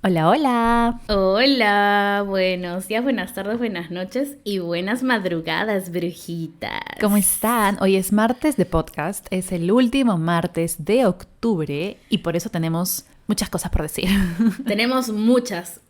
Hola, hola. Hola, buenos días, buenas tardes, buenas noches y buenas madrugadas, ¿Cómo brujitas. están? Hoy es martes de podcast, es el último martes de octubre y por eso tenemos muchas cosas por decir. Tenemos muchas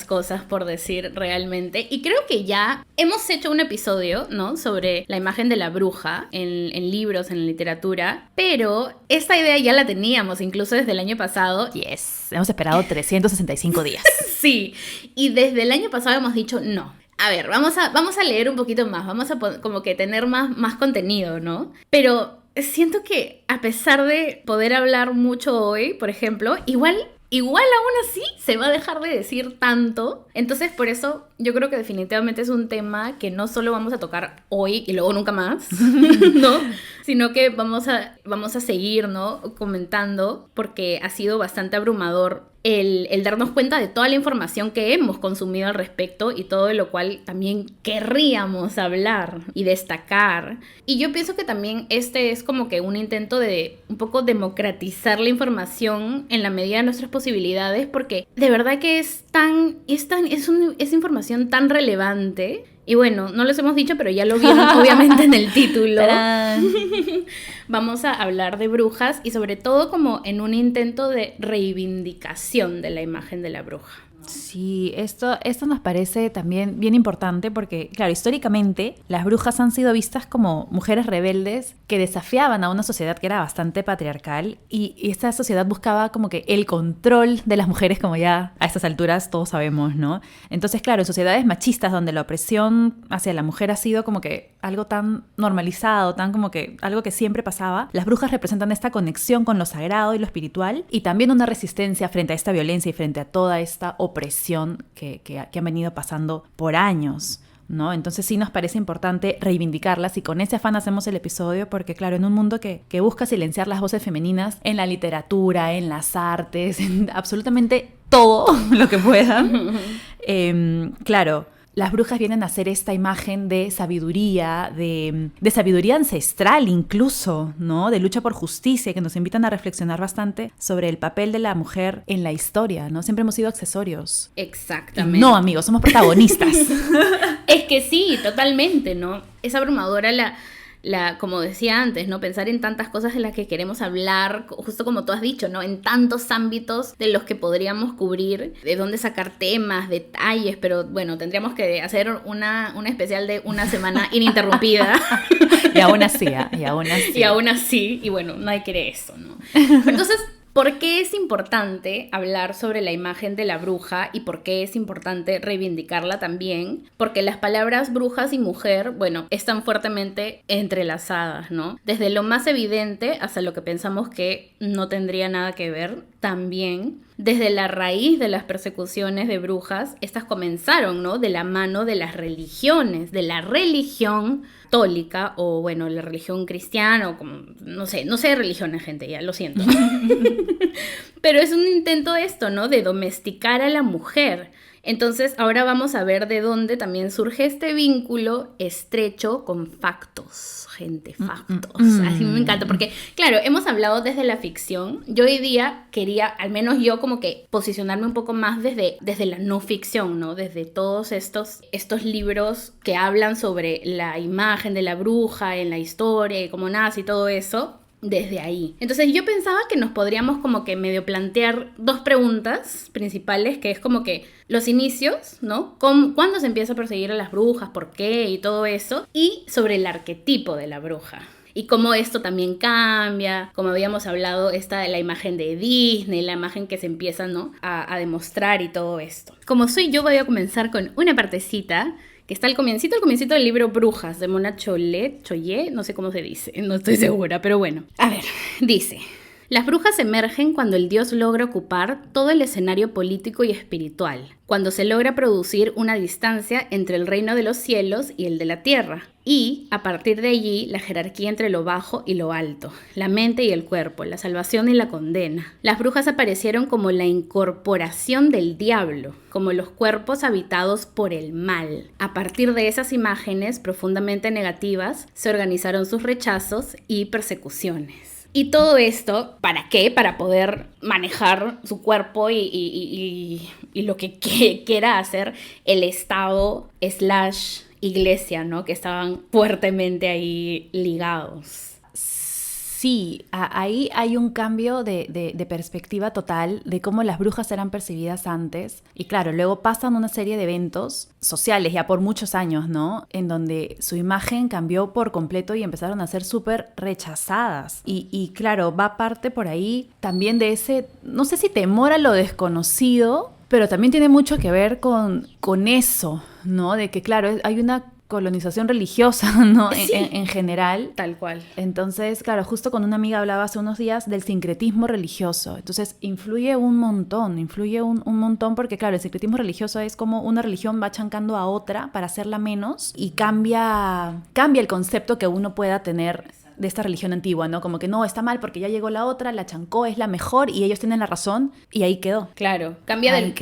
cosas por decir realmente y creo que ya hemos hecho un episodio, ¿no? Sobre la imagen de la bruja en libros, en literatura, pero esta idea ya la teníamos incluso desde el año pasado. Yes, hemos esperado 365 días. Sí, y desde el año pasado hemos dicho no. A ver, vamos a leer un poquito más, vamos a como que tener más contenido, ¿no? Pero siento que a pesar de poder hablar mucho hoy, por ejemplo, igual aún así se va a dejar de decir tanto. Entonces por eso yo creo que definitivamente es un tema que no solo vamos a tocar hoy y luego nunca más, ¿no? Sino que vamos a seguir, ¿no? Comentando porque ha sido bastante abrumador el darnos cuenta de toda la información que hemos consumido al respecto y todo de lo cual también querríamos hablar y destacar. Y yo pienso que también este es como que un intento de un poco democratizar la información en la medida de nuestras posibilidades, porque de verdad que es información tan relevante. Y bueno, no les hemos dicho, pero ya lo vieron obviamente en el título. Vamos a hablar de brujas y sobre todo como en un intento de reivindicación de la imagen de la bruja. Sí, esto nos parece también bien importante porque, claro, históricamente las brujas han sido vistas como mujeres rebeldes que desafiaban a una sociedad que era bastante patriarcal y esta sociedad buscaba como que el control de las mujeres, como ya a estas alturas todos sabemos, ¿no? Entonces, claro, en sociedades machistas donde la opresión hacia la mujer ha sido como que algo tan normalizado, tan como que algo que siempre pasaba, las brujas representan esta conexión con lo sagrado y lo espiritual y también una resistencia frente a esta violencia y frente a toda esta opresión que han venido pasando por años, ¿no? Entonces sí nos parece importante reivindicarlas y con ese afán hacemos el episodio porque, claro, en un mundo que busca silenciar las voces femeninas en la literatura, en las artes, en absolutamente todo lo que puedan, claro, las brujas vienen a ser esta imagen de sabiduría, de sabiduría ancestral incluso, ¿no? De lucha por justicia, que nos invitan a reflexionar bastante sobre el papel de la mujer en la historia, ¿no? Siempre hemos sido accesorios. Exactamente. Y no, amigos, somos protagonistas. Es que sí, totalmente, ¿no? Es abrumadora como decía antes, ¿no? Pensar en tantas cosas en las que queremos hablar, justo como tú has dicho, ¿no? En tantos ámbitos de los que podríamos cubrir, de dónde sacar temas, detalles, pero bueno, tendríamos que hacer un especial de una semana ininterrumpida. Y aún así, y aún así. Y aún así, y bueno, nadie quiere eso, ¿no? Entonces, ¿por qué es importante hablar sobre la imagen de la bruja y por qué es importante reivindicarla también? Porque las palabras brujas y mujer, bueno, están fuertemente entrelazadas, ¿no? Desde lo más evidente hasta lo que pensamos que no tendría nada que ver, también. Desde la raíz de las persecuciones de brujas, estas comenzaron, ¿no? De la mano de las religiones, de la religión católica o, bueno, la religión cristiana o como, no sé de religiones, gente, ya, lo siento. Pero es un intento de esto, ¿no? De domesticar a la mujer. Entonces, ahora vamos a ver de dónde también surge este vínculo estrecho con factos, gente, factos. Así me encanta, porque, claro, hemos hablado desde la ficción. Yo hoy día quería, al menos yo, como que posicionarme un poco más desde la no ficción, ¿no? Desde todos estos libros que hablan sobre la imagen de la bruja en la historia y cómo nace y todo eso. Desde ahí. Entonces yo pensaba que nos podríamos como que medio plantear dos preguntas principales, que es como que los inicios, ¿no? ¿Cuándo se empieza a perseguir a las brujas? ¿Por qué? Y todo eso. Y sobre el arquetipo de la bruja. Y cómo esto también cambia, como habíamos hablado, la imagen de Disney, la imagen que se empieza, ¿no? a demostrar y todo esto. Como soy yo, voy a comenzar con una partecita que está al comiencito del libro Brujas de Mona Chollet, no sé cómo se dice, no estoy segura, pero bueno. A ver, dice: las brujas emergen cuando el dios logra ocupar todo el escenario político y espiritual, cuando se logra producir una distancia entre el reino de los cielos y el de la tierra, y, a partir de allí, la jerarquía entre lo bajo y lo alto, la mente y el cuerpo, la salvación y la condena. Las brujas aparecieron como la incorporación del diablo, como los cuerpos habitados por el mal. A partir de esas imágenes profundamente negativas, se organizaron sus rechazos y persecuciones. Y todo esto, ¿para qué? Para poder manejar su cuerpo y lo que quiera hacer el Estado / iglesia, ¿no? Que estaban fuertemente ahí ligados. Sí, ahí hay un cambio de perspectiva total de cómo las brujas eran percibidas antes. Y claro, luego pasan una serie de eventos sociales ya por muchos años, ¿no? En donde su imagen cambió por completo y empezaron a ser súper rechazadas. Y claro, va parte por ahí también de ese, no sé si temor a lo desconocido, pero también tiene mucho que ver con eso, ¿no? De que claro, hay una colonización religiosa, ¿no? Sí. En general. Tal cual. Entonces, claro, justo con una amiga hablaba hace unos días del sincretismo religioso. Entonces, influye un montón porque, claro, el sincretismo religioso es como una religión va chancando a otra para hacerla menos y cambia el concepto que uno pueda tener de esta religión antigua, ¿no? Como que no, está mal porque ya llegó la otra, la chancó, es la mejor y ellos tienen la razón y ahí quedó. Claro, cambia del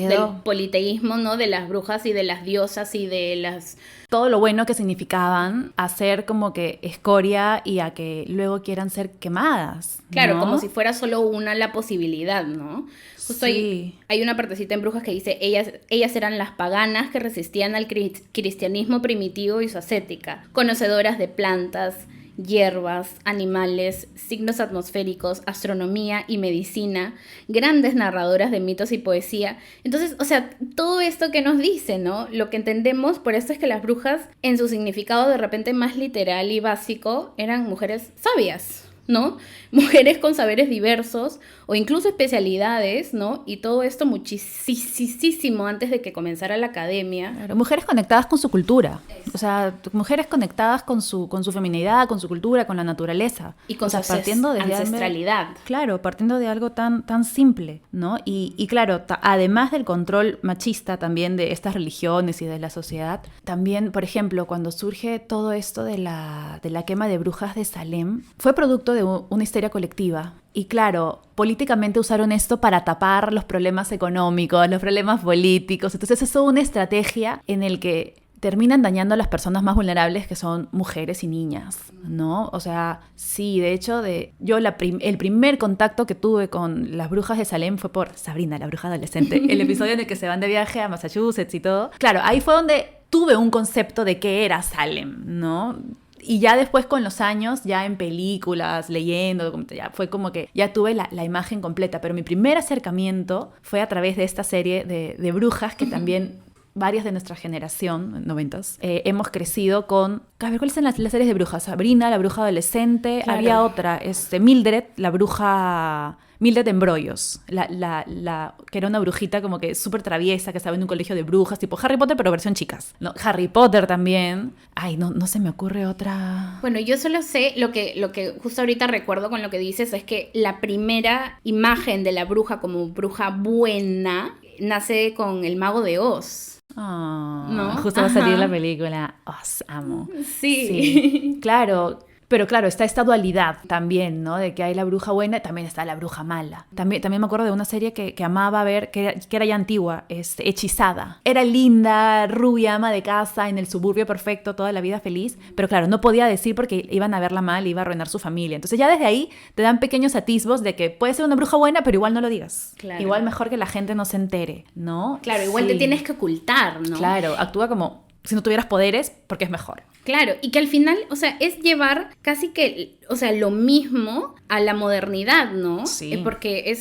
politeísmo, ¿no? De las brujas y de las diosas y de las... Todo lo bueno que significaban a ser como que escoria y a que luego quieran ser quemadas, ¿no? Claro, como si fuera solo una la posibilidad, ¿no? Justo sí. hay una partecita en Brujas que dice, ellas eran las paganas que resistían al cristianismo primitivo y su ascética, conocedoras de plantas, hierbas, animales, signos atmosféricos, astronomía y medicina, grandes narradoras de mitos y poesía. Entonces, o sea, todo esto que nos dice, ¿no? Lo que entendemos por esto es que las brujas, en su significado de repente más literal y básico, eran mujeres sabias, ¿no? Mujeres con saberes diversos o incluso especialidades, ¿no? Y todo esto muchísimo antes de que comenzara la academia. Claro, mujeres conectadas con su cultura. O sea, mujeres conectadas con su feminidad, con su cultura, con la naturaleza. Y con o sea, su ancestralidad. Claro, partiendo de algo tan simple, ¿no? Y claro, además del control machista también de estas religiones y de la sociedad, también, por ejemplo, cuando surge todo esto de la quema de brujas de Salem, fue producto de una histeria colectiva. Y claro, políticamente usaron esto para tapar los problemas económicos, los problemas políticos. Entonces es una estrategia en el que terminan dañando a las personas más vulnerables, que son mujeres y niñas, ¿no? O sea, sí, de hecho, yo el primer contacto que tuve con las brujas de Salem fue por Sabrina, la bruja adolescente, el episodio en el que se van de viaje a Massachusetts y todo. Claro, ahí fue donde tuve un concepto de qué era Salem, ¿no? Y ya después con los años, ya en películas, leyendo, ya fue como que ya tuve la imagen completa. Pero mi primer acercamiento fue a través de esta serie de brujas que también varias de nuestra generación, 90s, hemos crecido con... A ver, ¿cuáles son las series de brujas? Sabrina, la bruja adolescente. Claro. Había otra, Mildred, la bruja... Mildred Embrollos, que era una brujita como que súper traviesa, que estaba en un colegio de brujas, tipo Harry Potter, pero versión chicas. ¿No? Harry Potter también. Ay, no se me ocurre otra... Bueno, yo solo sé, lo que justo ahorita recuerdo con lo que dices, es que la primera imagen de la bruja como bruja buena nace con El Mago de Oz. Oh, ¿no? Justo va a salir la película. Os amo. Sí. Claro. Pero claro, está esta dualidad también, ¿no? De que hay la bruja buena y también está la bruja mala. También me acuerdo de una serie que amaba ver, que era ya antigua, Hechizada. Era linda, rubia, ama de casa, en el suburbio perfecto, toda la vida feliz. Pero claro, no podía decir porque iban a verla mal, iba a arruinar su familia. Entonces ya desde ahí te dan pequeños atisbos de que puede ser una bruja buena, pero igual no lo digas. Claro. Igual mejor que la gente no se entere, ¿no? Claro, igual te tienes que ocultar, ¿no? Claro, actúa como si no tuvieras poderes porque es mejor. Claro, y que al final, o sea, es llevar casi que, o sea, lo mismo a la modernidad, ¿no? Sí. Porque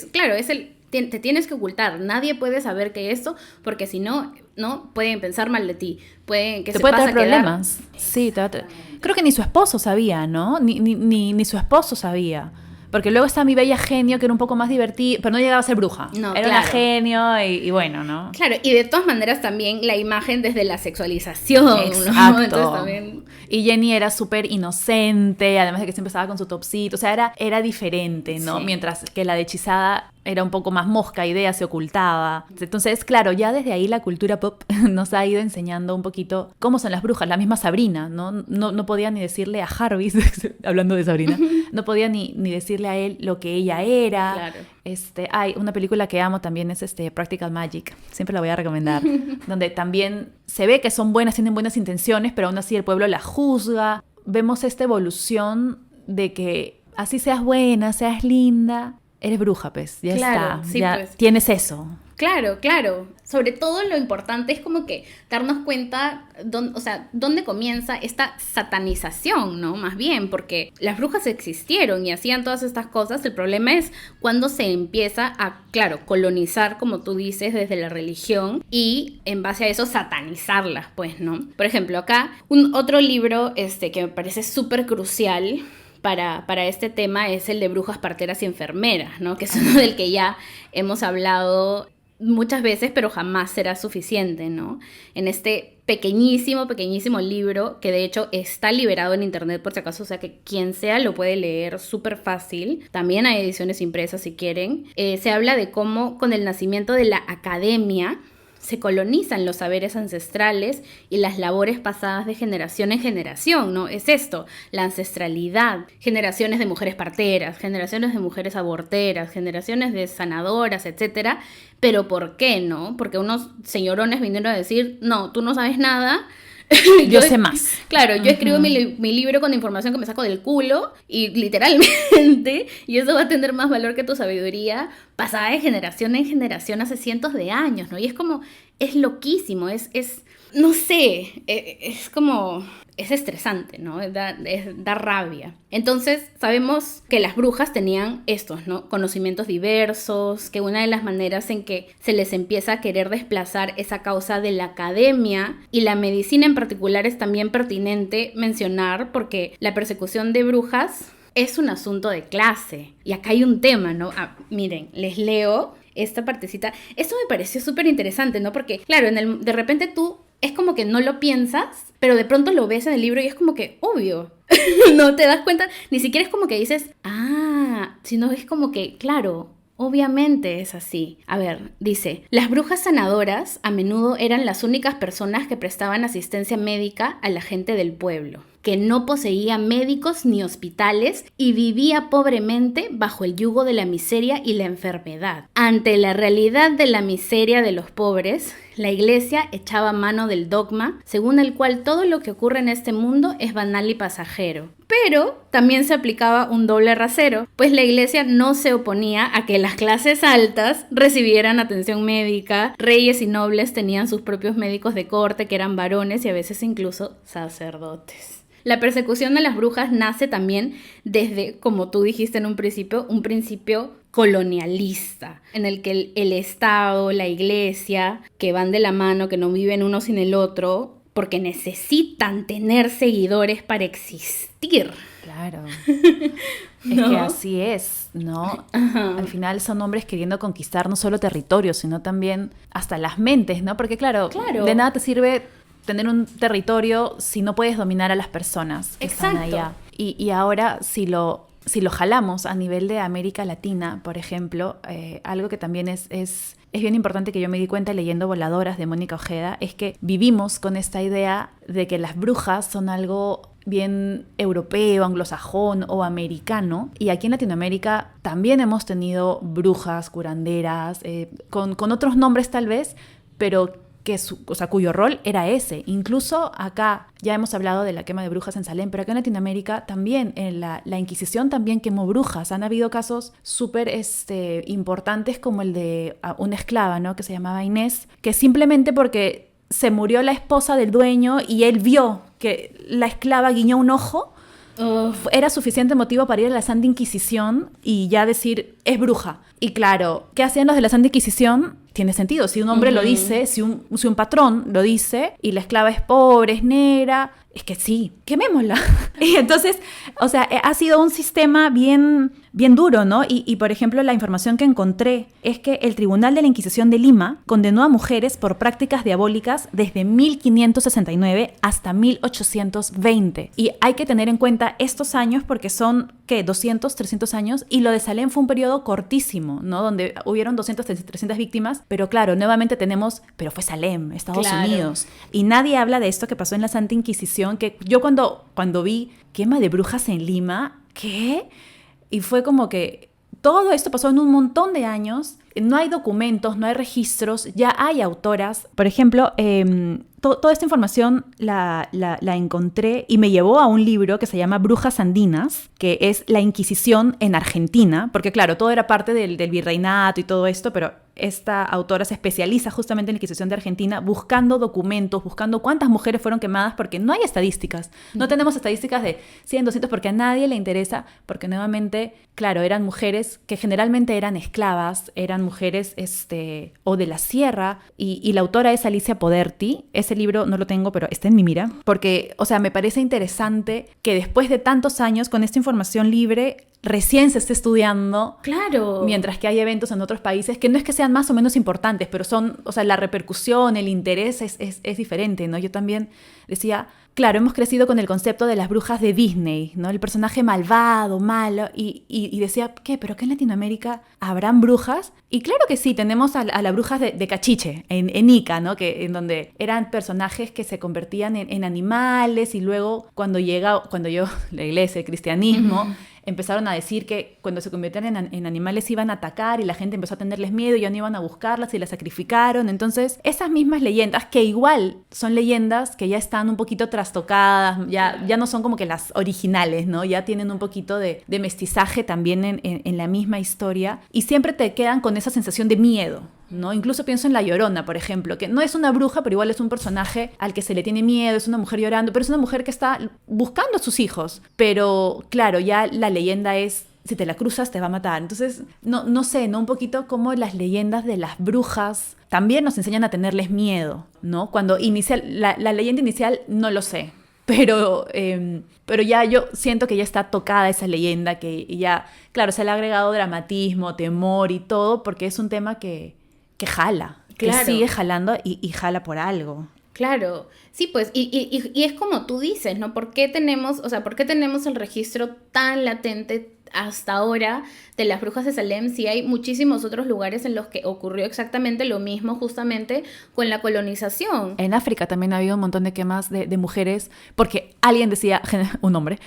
te tienes que ocultar, nadie puede saber que esto, porque si no, pueden pensar mal de ti, te puede traer problemas. Sí, creo que ni su esposo sabía, ¿no? Ni su esposo sabía. Porque luego está Mi Bella Genio, que era un poco más divertido, pero no llegaba a ser bruja. No, era una genio y bueno, ¿no? Claro, y de todas maneras también la imagen desde la sexualización, exacto, ¿no? Entonces también... Y Jenny era súper inocente, además de que siempre estaba con su topsito, o sea, era diferente, ¿no? Sí. Mientras que la de Hechizada era un poco más mosca, idea se ocultaba. Entonces, claro, ya desde ahí la cultura pop nos ha ido enseñando un poquito cómo son las brujas. La misma Sabrina, no podía ni decirle a Jarvis, hablando de Sabrina, no podía ni decirle a él lo que ella era. Claro. Hay una película que amo también, es Practical Magic, siempre la voy a recomendar, donde también se ve que son buenas, tienen buenas intenciones, pero aún así el pueblo la juzga. Vemos esta evolución de que así seas buena, seas linda, eres bruja, pues, ya Claro, está, sí, ya pues. tienes eso. Claro, claro. Sobre todo lo importante es como que darnos cuenta, dónde comienza esta satanización, ¿no? Más bien, porque las brujas existieron y hacían todas estas cosas. El problema es cuando se empieza a, claro, colonizar, como tú dices, desde la religión y en base a eso satanizarlas, pues, ¿no? Por ejemplo, acá, otro libro que me parece súper crucial para este tema es el de Brujas, Parteras y Enfermeras, ¿no? Que es uno del que ya hemos hablado muchas veces, pero jamás será suficiente, ¿no? En este pequeñísimo, pequeñísimo libro, que de hecho está liberado en internet por si acaso, o sea que quien sea lo puede leer súper fácil. También hay ediciones impresas si quieren. Se habla de cómo con el nacimiento de la academia se colonizan los saberes ancestrales y las labores pasadas de generación en generación, ¿no? Es esto, la ancestralidad, generaciones de mujeres parteras, generaciones de mujeres aborteras, generaciones de sanadoras, etcétera. Pero ¿por qué, no? Porque unos señorones vinieron a decir, no, tú no sabes nada. Yo sé más. Claro, yo escribo mi libro con información que me saco del culo y literalmente, y eso va a tener más valor que tu sabiduría pasada de generación en generación hace cientos de años, ¿no? Y es como, es loquísimo, no sé, es como, es estresante, ¿no? Da rabia. Entonces, sabemos que las brujas tenían estos, ¿no? Conocimientos diversos, que una de las maneras en que se les empieza a querer desplazar es a causa de la academia y la medicina en particular es también pertinente mencionar porque la persecución de brujas es un asunto de clase. Y acá hay un tema, ¿no? Miren, les leo esta partecita. Esto me pareció súper interesante, ¿no? Porque, claro, de repente tú es como que no lo piensas, pero de pronto lo ves en el libro y es como que obvio. No te das cuenta, ni siquiera es como que dices, sino es como que, claro, obviamente es así. A ver, dice, las brujas sanadoras a menudo eran las únicas personas que prestaban asistencia médica a la gente del pueblo, que no poseía médicos ni hospitales y vivía pobremente bajo el yugo de la miseria y la enfermedad. Ante la realidad de la miseria de los pobres, la iglesia echaba mano del dogma, según el cual todo lo que ocurre en este mundo es banal y pasajero. Pero también se aplicaba un doble rasero, pues la iglesia no se oponía a que las clases altas recibieran atención médica, reyes y nobles tenían sus propios médicos de corte que eran varones y a veces incluso sacerdotes. La persecución de las brujas nace también desde, como tú dijiste en un principio colonialista, en el que el Estado, la iglesia, que van de la mano, que no viven uno sin el otro, porque necesitan tener seguidores para existir. Claro. ¿No? Es que así es, ¿no? Ajá. Al final son hombres queriendo conquistar no solo territorios, sino también hasta las mentes, ¿no? Porque claro, de nada te sirve tener un territorio si no puedes dominar a las personas que están allá. Y ahora, si lo jalamos a nivel de América Latina, por ejemplo, algo que también es bien importante que yo me di cuenta leyendo Voladoras de Mónica Ojeda, es que vivimos con esta idea de que las brujas son algo bien europeo, anglosajón o americano, y aquí en Latinoamérica también hemos tenido brujas, curanderas, con otros nombres tal vez, pero cuyo rol era ese. Incluso acá, ya hemos hablado de la quema de brujas en Salem, pero acá en Latinoamérica también, en la Inquisición también quemó brujas. Han habido casos súper importantes como el de una esclava, ¿no? Que se llamaba Inés, que simplemente porque se murió la esposa del dueño y él vio que la esclava guiñó un ojo, era suficiente motivo para ir a la Santa Inquisición y ya decir, es bruja. Y claro, ¿qué hacían los de la Santa Inquisición? Tiene sentido, si un hombre lo dice, si un patrón lo dice y la esclava es pobre, es negra, es que sí, quemémosla. Y entonces, o sea, ha sido un sistema bien duro, ¿no? Y por ejemplo, la información que encontré es que el Tribunal de la Inquisición de Lima condenó a mujeres por prácticas diabólicas desde 1569 hasta 1820. Y hay que tener en cuenta estos años porque son, ¿qué? 200, 300 años. Y lo de Salem fue un periodo cortísimo, ¿no? Donde hubieron 200, 300 víctimas. Pero claro, nuevamente pero fue Salem, Estados Unidos. Y nadie habla de esto que pasó en la Santa Inquisición, que yo cuando vi quema de brujas en Lima, ¿qué? Y fue como que todo esto pasó en un montón de años no hay documentos, no hay registros, ya hay autoras. Por ejemplo, toda esta información la encontré y me llevó a un libro que se llama Brujas Andinas, que es la Inquisición en Argentina, porque claro, todo era parte del virreinato y todo esto, pero esta autora se especializa justamente en la Inquisición de Argentina, buscando documentos, buscando cuántas mujeres fueron quemadas, porque no hay estadísticas. No tenemos estadísticas de 100, 200, porque a nadie le interesa, porque nuevamente, claro, eran mujeres que generalmente eran esclavas, eran mujeres o de la sierra, y la autora es Alicia Poderti. Ese libro no lo tengo, pero está en mi mira, porque, o sea, me parece interesante que después de tantos años, con esta información libre, recién se esté estudiando. Claro. Mientras que hay eventos en otros países que no es que sean más o menos importantes, pero son, o sea, la repercusión, el interés es diferente, ¿no? Yo también decía, claro, hemos crecido con el concepto de las brujas de Disney, ¿no? El personaje malvado, malo, y decía, ¿qué? ¿Pero qué en Latinoamérica habrán brujas? Y claro que sí, tenemos a las brujas de Cachiche, en Ica, ¿no? En donde eran personajes que se convertían en animales, y luego cuando llegó la iglesia, el cristianismo, empezaron a decir que cuando se convirtieron en animales iban a atacar, y la gente empezó a tenerles miedo y ya no iban a buscarlas y las sacrificaron. Entonces, esas mismas leyendas, que igual son leyendas que ya están un poquito trastocadas, ya no son como que las originales, ¿no? Ya tienen un poquito de mestizaje también en la misma historia, y siempre te quedan con esa sensación de miedo, ¿no? Incluso pienso en La Llorona, por ejemplo, que no es una bruja, pero igual es un personaje al que se le tiene miedo, es una mujer llorando, pero es una mujer que está buscando a sus hijos. Pero claro, ya la leyenda es, si te la cruzas te va a matar. Entonces, no sé, ¿no? Un poquito como las leyendas de las brujas también nos enseñan a tenerles miedo, ¿no? Cuando la leyenda inicial no lo sé, pero ya yo siento que ya está tocada esa leyenda, que ya, claro, se le ha agregado dramatismo, temor y todo, porque es un tema que jala, claro, que sigue jalando y jala por algo. Claro, sí, pues, y es como tú dices, ¿no? ¿Por qué tenemos el registro tan latente hasta ahora de las brujas de Salem si hay muchísimos otros lugares en los que ocurrió exactamente lo mismo, justamente con la colonización? En África también ha habido un montón de quemas de mujeres, porque alguien decía, un hombre,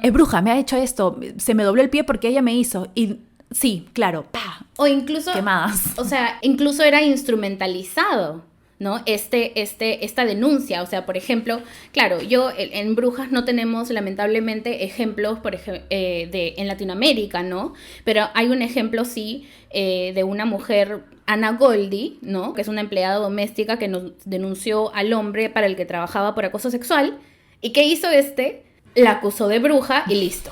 es bruja, me ha hecho esto, se me dobló el pie porque ella me hizo, y sí, claro, ¡pah! O incluso, quemadas. O sea, incluso era instrumentalizado, ¿no? Esta denuncia. O sea, por ejemplo, claro, en Brujas no tenemos lamentablemente ejemplos en Latinoamérica, ¿no? Pero hay un ejemplo, sí, de una mujer, Ana Goldi, ¿no? Que es una empleada doméstica que nos denunció al hombre para el que trabajaba por acoso sexual. ¿Y qué hizo La acusó de bruja y listo,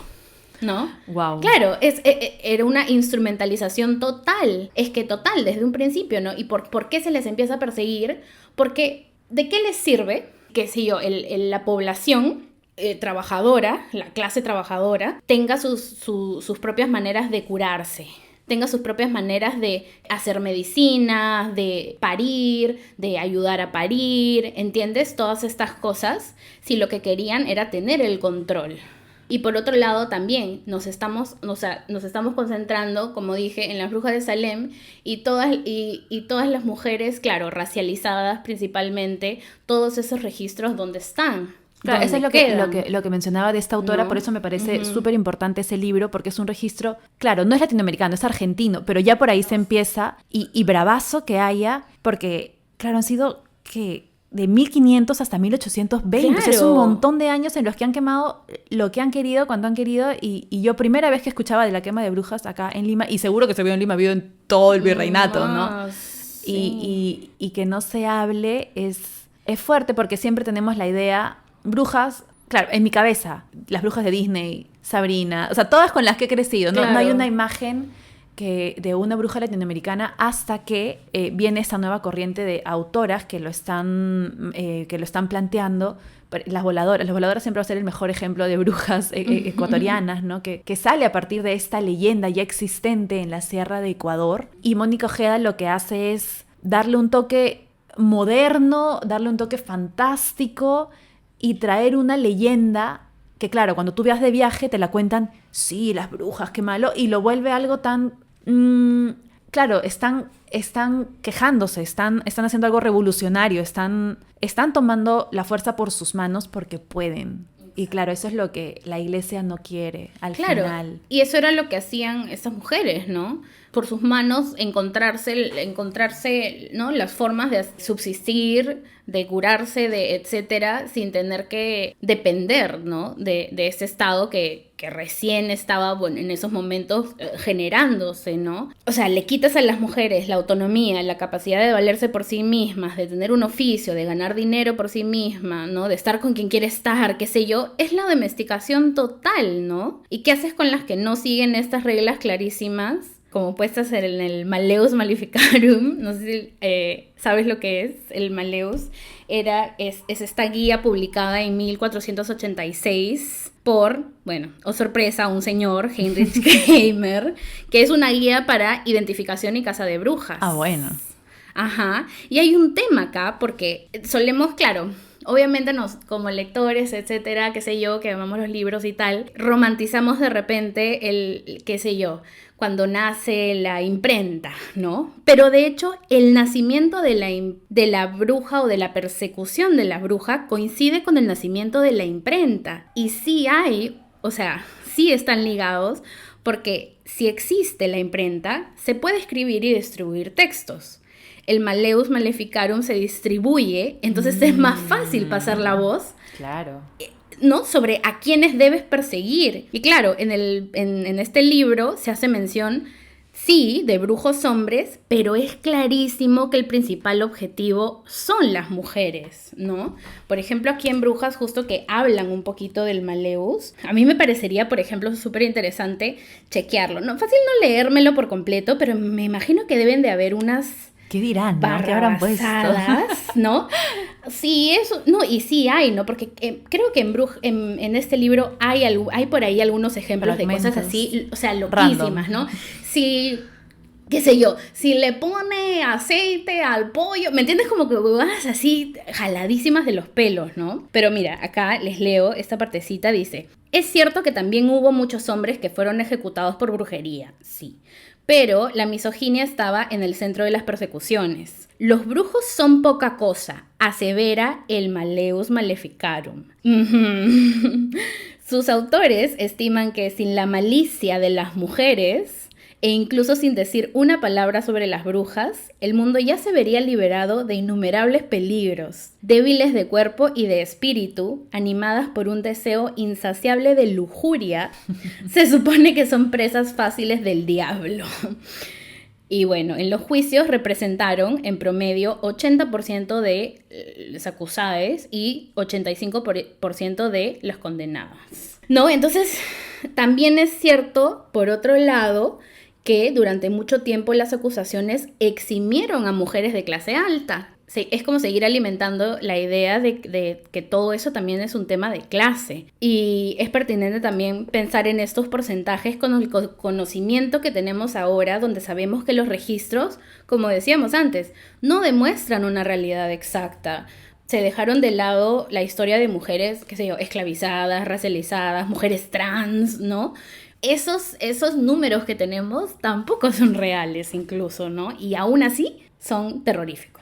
¿no? Wow. Claro, era una instrumentalización total, total, desde un principio, ¿no? ¿Y por qué se les empieza a perseguir? Porque, ¿de qué les sirve que si la población trabajadora, la clase trabajadora, tenga sus propias maneras de curarse? Tenga sus propias maneras de hacer medicina, de parir, de ayudar a parir, ¿entiendes? Todas estas cosas, si lo que querían era tener el control. Y por otro lado también nos estamos concentrando, como dije, en las brujas de Salem y todas las mujeres, claro, racializadas principalmente, todos esos registros donde están. Claro, eso es lo que mencionaba de esta autora, ¿no? Por eso me parece súper importante ese libro, porque es un registro, claro, no es latinoamericano, es argentino, pero ya por ahí se empieza, y bravazo que haya, porque, claro, han sido que de 1500 hasta 1820, claro. Es un montón de años en los que han quemado lo que han querido, cuando han querido, y yo primera vez que escuchaba de la quema de brujas acá en Lima, y seguro que se vio en Lima, vio en todo el virreinato, ¿no? Sí. Y que no se hable es fuerte, porque siempre tenemos la idea, brujas, claro, en mi cabeza, las brujas de Disney, Sabrina, o sea, todas con las que he crecido, ¿no? Claro. No hay una imagen de una bruja latinoamericana hasta que viene esta nueva corriente de autoras que lo están planteando. Las voladoras siempre va a ser el mejor ejemplo de brujas ecuatorianas, ¿no? Que sale a partir de esta leyenda ya existente en la Sierra de Ecuador, y Mónica Ojeda lo que hace es darle un toque moderno, darle un toque fantástico y traer una leyenda que, claro, cuando tú vas de viaje te la cuentan, sí, las brujas, qué malo, y lo vuelve algo tan... claro, están quejándose, están haciendo algo revolucionario, están tomando la fuerza por sus manos porque pueden. Y claro, eso es lo que la iglesia no quiere al final. Y eso era lo que hacían estas mujeres, ¿no? Por sus manos encontrarse, ¿no? Las formas de subsistir, de curarse, de etcétera, sin tener que depender, ¿no? De ese estado que recién estaba, bueno, en esos momentos generándose, ¿no? O sea, le quitas a las mujeres la autonomía, la capacidad de valerse por sí mismas, de tener un oficio, de ganar dinero por sí misma, ¿no? De estar con quien quiere estar, qué sé yo. Es la domesticación total, ¿no? ¿Y qué haces con las que no siguen estas reglas clarísimas? Como puestas en el Malleus Maleficarum, no sé si sabes lo que es el Malleus, es esta guía publicada en 1486 por, bueno, oh sorpresa, un señor, Heinrich Kramer, que es una guía para identificación y caza de brujas. Ah, bueno. Ajá, y hay un tema acá porque solemos, claro, obviamente como lectores, etcétera, qué sé yo, que amamos los libros y tal, romantizamos de repente qué sé yo, cuando nace la imprenta, ¿no? Pero de hecho, el nacimiento de la bruja o de la persecución de la bruja coincide con el nacimiento de la imprenta. Y sí sí están ligados, porque si existe la imprenta, se puede escribir y distribuir textos. El Malleus Maleficarum se distribuye, entonces es más fácil pasar la voz. Claro. ¿No? Sobre a quiénes debes perseguir. Y claro, en este libro se hace mención, sí, de brujos hombres, pero es clarísimo que el principal objetivo son las mujeres, ¿no? Por ejemplo, aquí en Brujas, justo que hablan un poquito del Malleus, a mí me parecería, por ejemplo, súper interesante chequearlo. No, fácil no leérmelo por completo, pero me imagino que deben de haber unas... ¿Qué dirán? ¿No? ¿Qué habrán puesto? ¿No? Sí, eso, no, y sí hay, ¿no? Porque creo que en este libro hay por ahí algunos ejemplos de cosas así, o sea, loquísimas, ¿no? Si, qué sé yo, si le pone aceite al pollo, ¿me entiendes? Como que vas así jaladísimas de los pelos, ¿no? Pero mira, acá les leo esta partecita, dice: es cierto que también hubo muchos hombres que fueron ejecutados por brujería, sí. Pero la misoginia estaba en el centro de las persecuciones. Los brujos son poca cosa, asevera el Malleus Maleficarum. Sus autores estiman que sin la malicia de las mujeres, e incluso sin decir una palabra sobre las brujas, el mundo ya se vería liberado de innumerables peligros, débiles de cuerpo y de espíritu, animadas por un deseo insaciable de lujuria. Se supone que son presas fáciles del diablo. Y bueno, en los juicios representaron en promedio 80% de los acusados y 85% de los condenados. ¿No? Entonces, también es cierto, por otro lado, que durante mucho tiempo las acusaciones eximieron a mujeres de clase alta. Sí, es como seguir alimentando la idea de que todo eso también es un tema de clase. Y es pertinente también pensar en estos porcentajes con el conocimiento que tenemos ahora, donde sabemos que los registros, como decíamos antes, no demuestran una realidad exacta. Se dejaron de lado la historia de mujeres, qué sé yo, esclavizadas, racializadas, mujeres trans, ¿no? Esos números que tenemos tampoco son reales incluso, ¿no? Y aún así son terroríficos.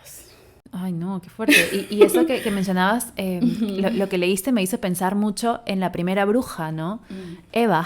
Ay, no, qué fuerte. Y eso que mencionabas, lo que leíste me hizo pensar mucho en la primera bruja, ¿no? Eva.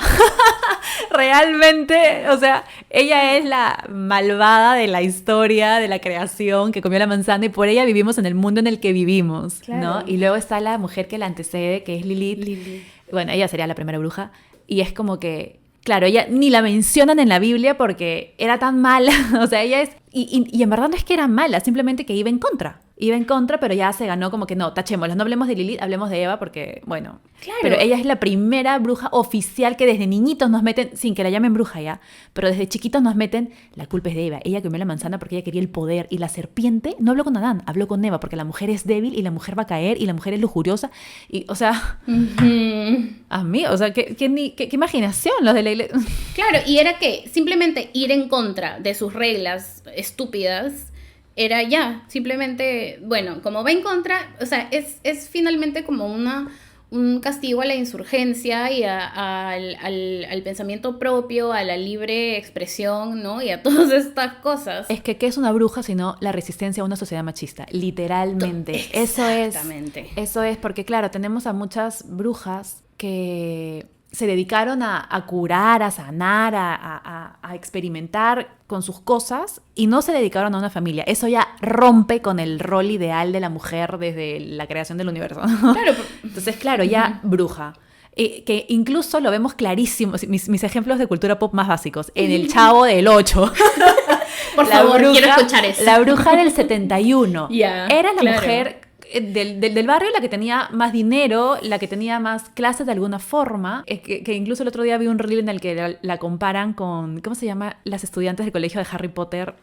Realmente, o sea, ella es la malvada de la historia, de la creación, que comió la manzana y por ella vivimos en el mundo en el que vivimos, claro, ¿no? Y luego está la mujer que la antecede, que es Lilith. Bueno, ella sería la primera bruja. Y es como que, claro, ella ni la mencionan en la Biblia porque era tan mala. O sea, ella es... Y en verdad no es que era mala, simplemente que iba en contra. Iba en contra, pero ya se ganó como que no, tachémosla. No hablemos de Lilith, hablemos de Eva porque, bueno... Claro. Pero ella es la primera bruja oficial que desde niñitos nos meten, sin que la llamen bruja ya, pero desde chiquitos nos meten, la culpa es de Eva. Ella comió la manzana porque ella quería el poder. Y la serpiente no habló con Adán, habló con Eva porque la mujer es débil y la mujer va a caer y la mujer es lujuriosa. Y, o sea... A mí, o sea, ¿qué imaginación los de la iglesia? Claro, y era que simplemente ir en contra de sus reglas estúpidas era ya, simplemente, bueno, como va en contra, o sea, es finalmente como un castigo a la insurgencia y al pensamiento propio, a la libre expresión, ¿no? Y a todas estas cosas. Es que, ¿qué es una bruja sino la resistencia a una sociedad machista? Literalmente. Exactamente. Eso es, porque claro, tenemos a muchas brujas que se dedicaron a curar, a sanar, a experimentar con sus cosas y no se dedicaron a una familia. Eso ya rompe con el rol ideal de la mujer desde la creación del universo. Claro. Entonces, claro, ya bruja. Que incluso lo vemos clarísimo, mis ejemplos de cultura pop más básicos, en El Chavo del 8. Por favor, quiero escuchar eso. La bruja del 71. Yeah, era la claro. mujer del barrio, la que tenía más dinero, la que tenía más clases de alguna forma, que incluso el otro día vi un reel en el que la comparan con, ¿cómo se llama? Las estudiantes del colegio de Harry Potter.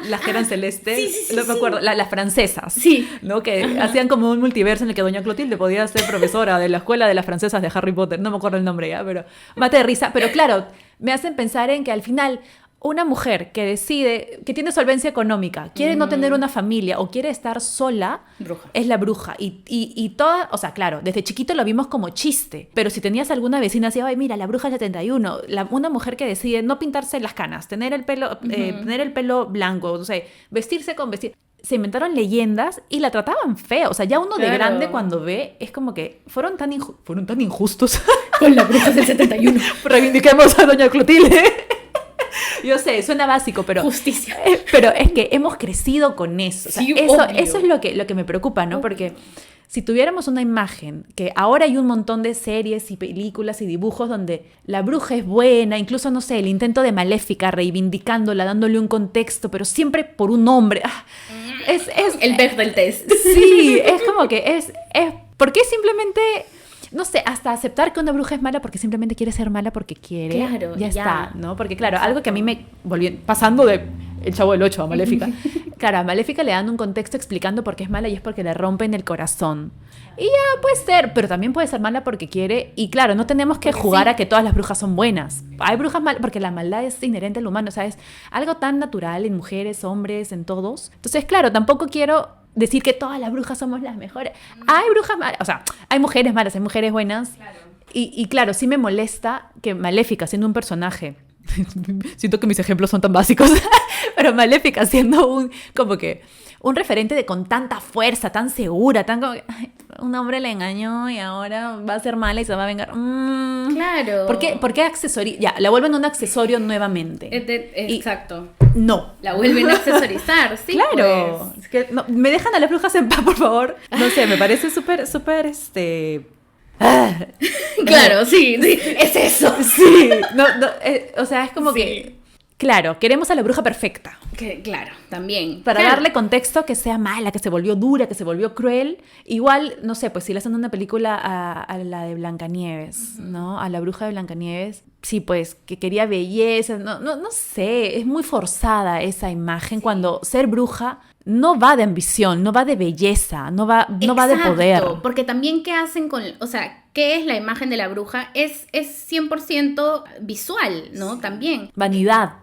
Las que eran celestes, no me acuerdo, las francesas, sí, ¿no? Que hacían como un multiverso en el que doña Clotilde podía ser profesora de la escuela de las francesas de Harry Potter, no me acuerdo el nombre ya, pero mate de risa, pero claro, me hacen pensar en que al final una mujer que decide, que tiene solvencia económica, quiere no tener una familia o quiere estar sola, bruja. Es la bruja. Y toda, o sea, claro, desde chiquito lo vimos como chiste, pero si tenías alguna vecina así, ay, mira, la bruja del 71, una mujer que decide no pintarse las canas, tener el pelo blanco, no sé, vestirse con vestir. Se inventaron leyendas y la trataban feo. O sea, ya uno de grande cuando ve, es como que fueron tan injustos. Con la bruja del 71. Reivindiquemos a doña Clotilde. Yo sé, suena básico, pero... Justicia. Pero es que hemos crecido con eso. O sea, sí, eso es lo que me preocupa, ¿no? Porque si tuviéramos una imagen, que ahora hay un montón de series y películas y dibujos donde la bruja es buena, incluso, no sé, el intento de Maléfica, reivindicándola, dándole un contexto, pero siempre por un hombre. Es el Bechdel test. Sí, es como que es... ¿Por qué simplemente... No sé, hasta aceptar que una bruja es mala porque simplemente quiere ser mala porque quiere. Claro, ya está, ¿no? Porque claro, algo que a mí me volvió, pasando de El Chavo del 8 a Maléfica. Claro, a Maléfica le dan un contexto explicando por qué es mala y es porque le rompen el corazón. Y ya puede ser, pero también puede ser mala porque quiere. Y claro, no tenemos que jugar a que todas las brujas son buenas. Hay brujas malas porque la maldad es inherente al humano, o sea, es algo tan natural en mujeres, hombres, en todos. Entonces, claro, tampoco quiero decir que todas las brujas somos las mejores. Hay brujas malas, o sea, hay mujeres malas, hay mujeres buenas. Claro. Y claro, sí me molesta que Maléfica, siendo un personaje, siento que mis ejemplos son tan básicos, pero Maléfica siendo un referente con tanta fuerza, tan segura, tan como que, ay, un hombre le engañó y ahora va a ser mala y se va a vengar. Claro. ¿Por qué accesorio? Ya, la vuelven un accesorio nuevamente. Exacto. No. La vuelven a accesorizar, sí. Claro. Pues. Es que no, ¿me dejan a las brujas en paz, por favor? No sé, me parece súper, Claro, sí, es eso. Sí, o sea, es como sí. que... Claro, queremos a la bruja perfecta. Claro, también. Para claro. darle contexto que sea mala, que se volvió dura, que se volvió cruel. Igual, no sé, pues si le hacen una película a la de Blancanieves, ¿no? A la bruja de Blancanieves. Sí, pues, que quería belleza. No sé, es muy forzada esa imagen cuando ser bruja no va de ambición, no va de belleza, no va de poder. Porque también qué hacen con... O sea, ¿qué es la imagen de la bruja? Es 100% visual, ¿no? También. Vanidad.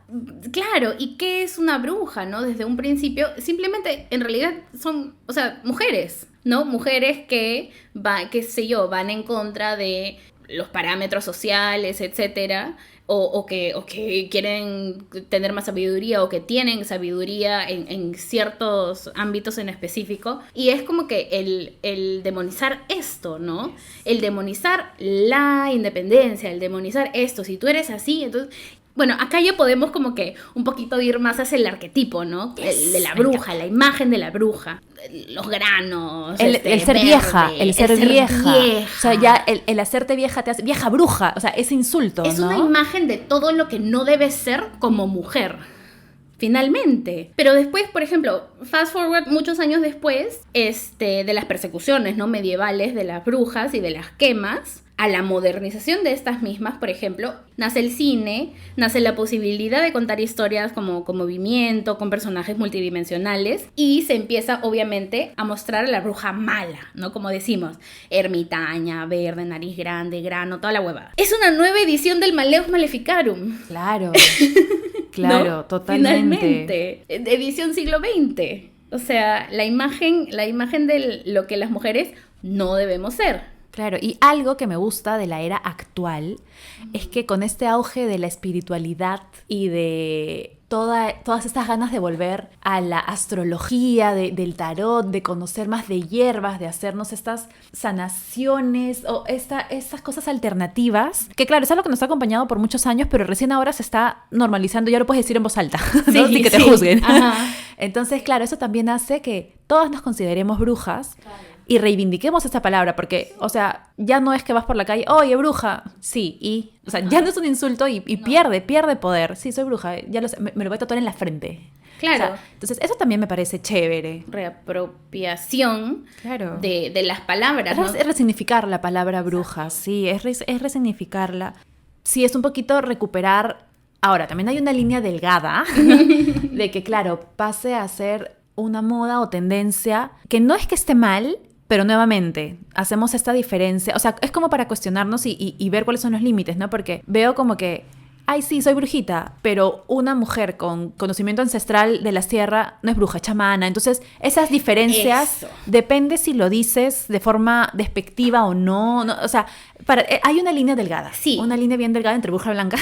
Claro, ¿y qué es una bruja, no? Desde un principio, simplemente, en realidad son, o sea, mujeres, ¿no? Mujeres que, qué sé yo, van en contra de los parámetros sociales, etcétera, o que quieren tener más sabiduría o que tienen sabiduría en ciertos ámbitos en específico. Y es como que el demonizar esto, ¿no? El demonizar la independencia, el demonizar esto. Si tú eres así, entonces... Bueno, acá ya podemos como que un poquito ir más hacia el arquetipo, ¿no? El de la bruja, la imagen de la bruja, los granos, el ser verde, vieja, el ser vieja. O sea, ya el hacerte vieja te hace vieja bruja, o sea, ese insulto, es ¿no? una imagen de todo lo que no debes ser como mujer, finalmente. Pero después, por ejemplo, fast forward muchos años después, de las persecuciones, ¿no? medievales de las brujas y de las quemas, a la modernización de estas mismas, por ejemplo, nace el cine, nace la posibilidad de contar historias con movimiento, con personajes multidimensionales, y se empieza obviamente a mostrar a la bruja mala, ¿no? Como decimos, ermitaña, verde, nariz grande, grano, toda la huevada. Es una nueva edición del Maleus Maleficarum. Claro, claro, ¿no? Totalmente. Finalmente, edición siglo XX. O sea, la imagen de lo que las mujeres no debemos ser. Claro, y algo que me gusta de la era actual es que con este auge de la espiritualidad y de todas estas ganas de volver a la astrología, del tarot, de conocer más de hierbas, de hacernos estas sanaciones o estas cosas alternativas, que claro, es algo que nos ha acompañado por muchos años, pero recién ahora se está normalizando, ya lo puedes decir en voz alta, ¿no? Sin que te juzguen. Ajá. Entonces, claro, eso también hace que todas nos consideremos brujas. Claro. Y reivindiquemos esta palabra, porque, o sea, ya no es que vas por la calle, oye, bruja, sí, o sea, ya no es un insulto y no. pierde poder. Sí, soy bruja, ya lo sé, me lo voy a tatuar en la frente. Claro. O sea, entonces, eso también me parece chévere. Reapropiación claro. de las palabras, ¿no? Es resignificar la palabra bruja, sí, es resignificarla. Sí, es un poquito recuperar. Ahora, también hay una línea delgada de que, claro, pase a ser una moda o tendencia que no es que esté mal, pero nuevamente, hacemos esta diferencia. O sea, es como para cuestionarnos y ver cuáles son los límites, ¿no? Porque veo como que, ay, sí, soy brujita, pero una mujer con conocimiento ancestral de la sierra no es bruja, es chamana. Entonces, esas diferencias, depende si lo dices de forma despectiva o no. O sea, hay una línea delgada. Sí. Una línea bien delgada entre bruja blanca.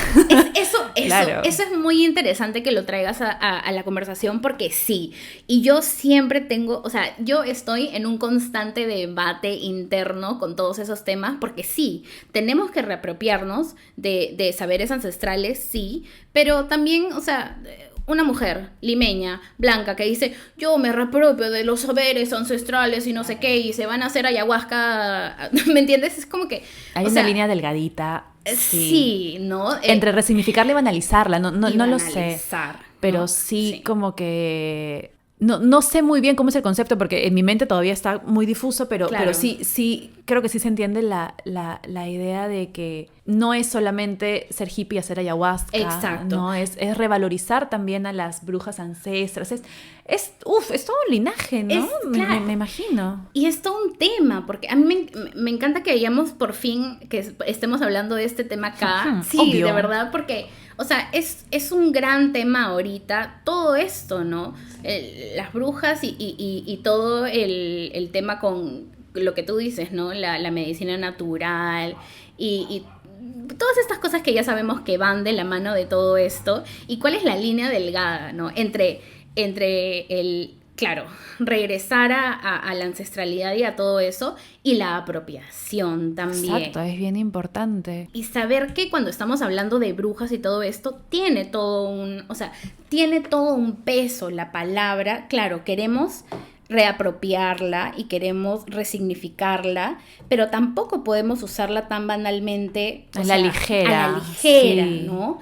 Claro. Eso es muy interesante que lo traigas a la conversación porque sí. Y yo siempre tengo, o sea, yo estoy en un constante debate interno con todos esos temas porque sí, tenemos que reapropiarnos de saberes ancestrales, sí, pero también, o sea, una mujer limeña, blanca, que dice, yo me reapropio de los saberes ancestrales y no sé qué, y se van a hacer ayahuasca, ¿me entiendes? Es como que... Hay una línea delgadita. Sí, ¿no? Entre resignificarla y banalizarla, no lo sé. Pero ¿no? sí, como que... No sé muy bien cómo es el concepto porque en mi mente todavía está muy difuso, pero sí, creo que sí se entiende la idea de que no es solamente ser hippie y hacer ayahuasca. Exacto. No, es revalorizar también a las brujas ancestras. Es todo un linaje, ¿no? Claro. Me imagino. Y es todo un tema, porque a mí me encanta que hayamos por fin, que estemos hablando de este tema acá. Sí, obvio. De verdad, porque... O sea, es un gran tema ahorita, todo esto, ¿no? Las brujas y todo el tema con lo que tú dices, ¿no? La medicina natural y todas estas cosas que ya sabemos que van de la mano de todo esto. ¿Y cuál es la línea delgada, ¿no? Entre el... Claro, regresar a la ancestralidad y a todo eso, y la apropiación también. Exacto, es bien importante. Y saber que cuando estamos hablando de brujas y todo esto, tiene todo un peso la palabra. Claro, queremos reapropiarla y queremos resignificarla, pero tampoco podemos usarla tan banalmente. A la ligera, sí. ¿No?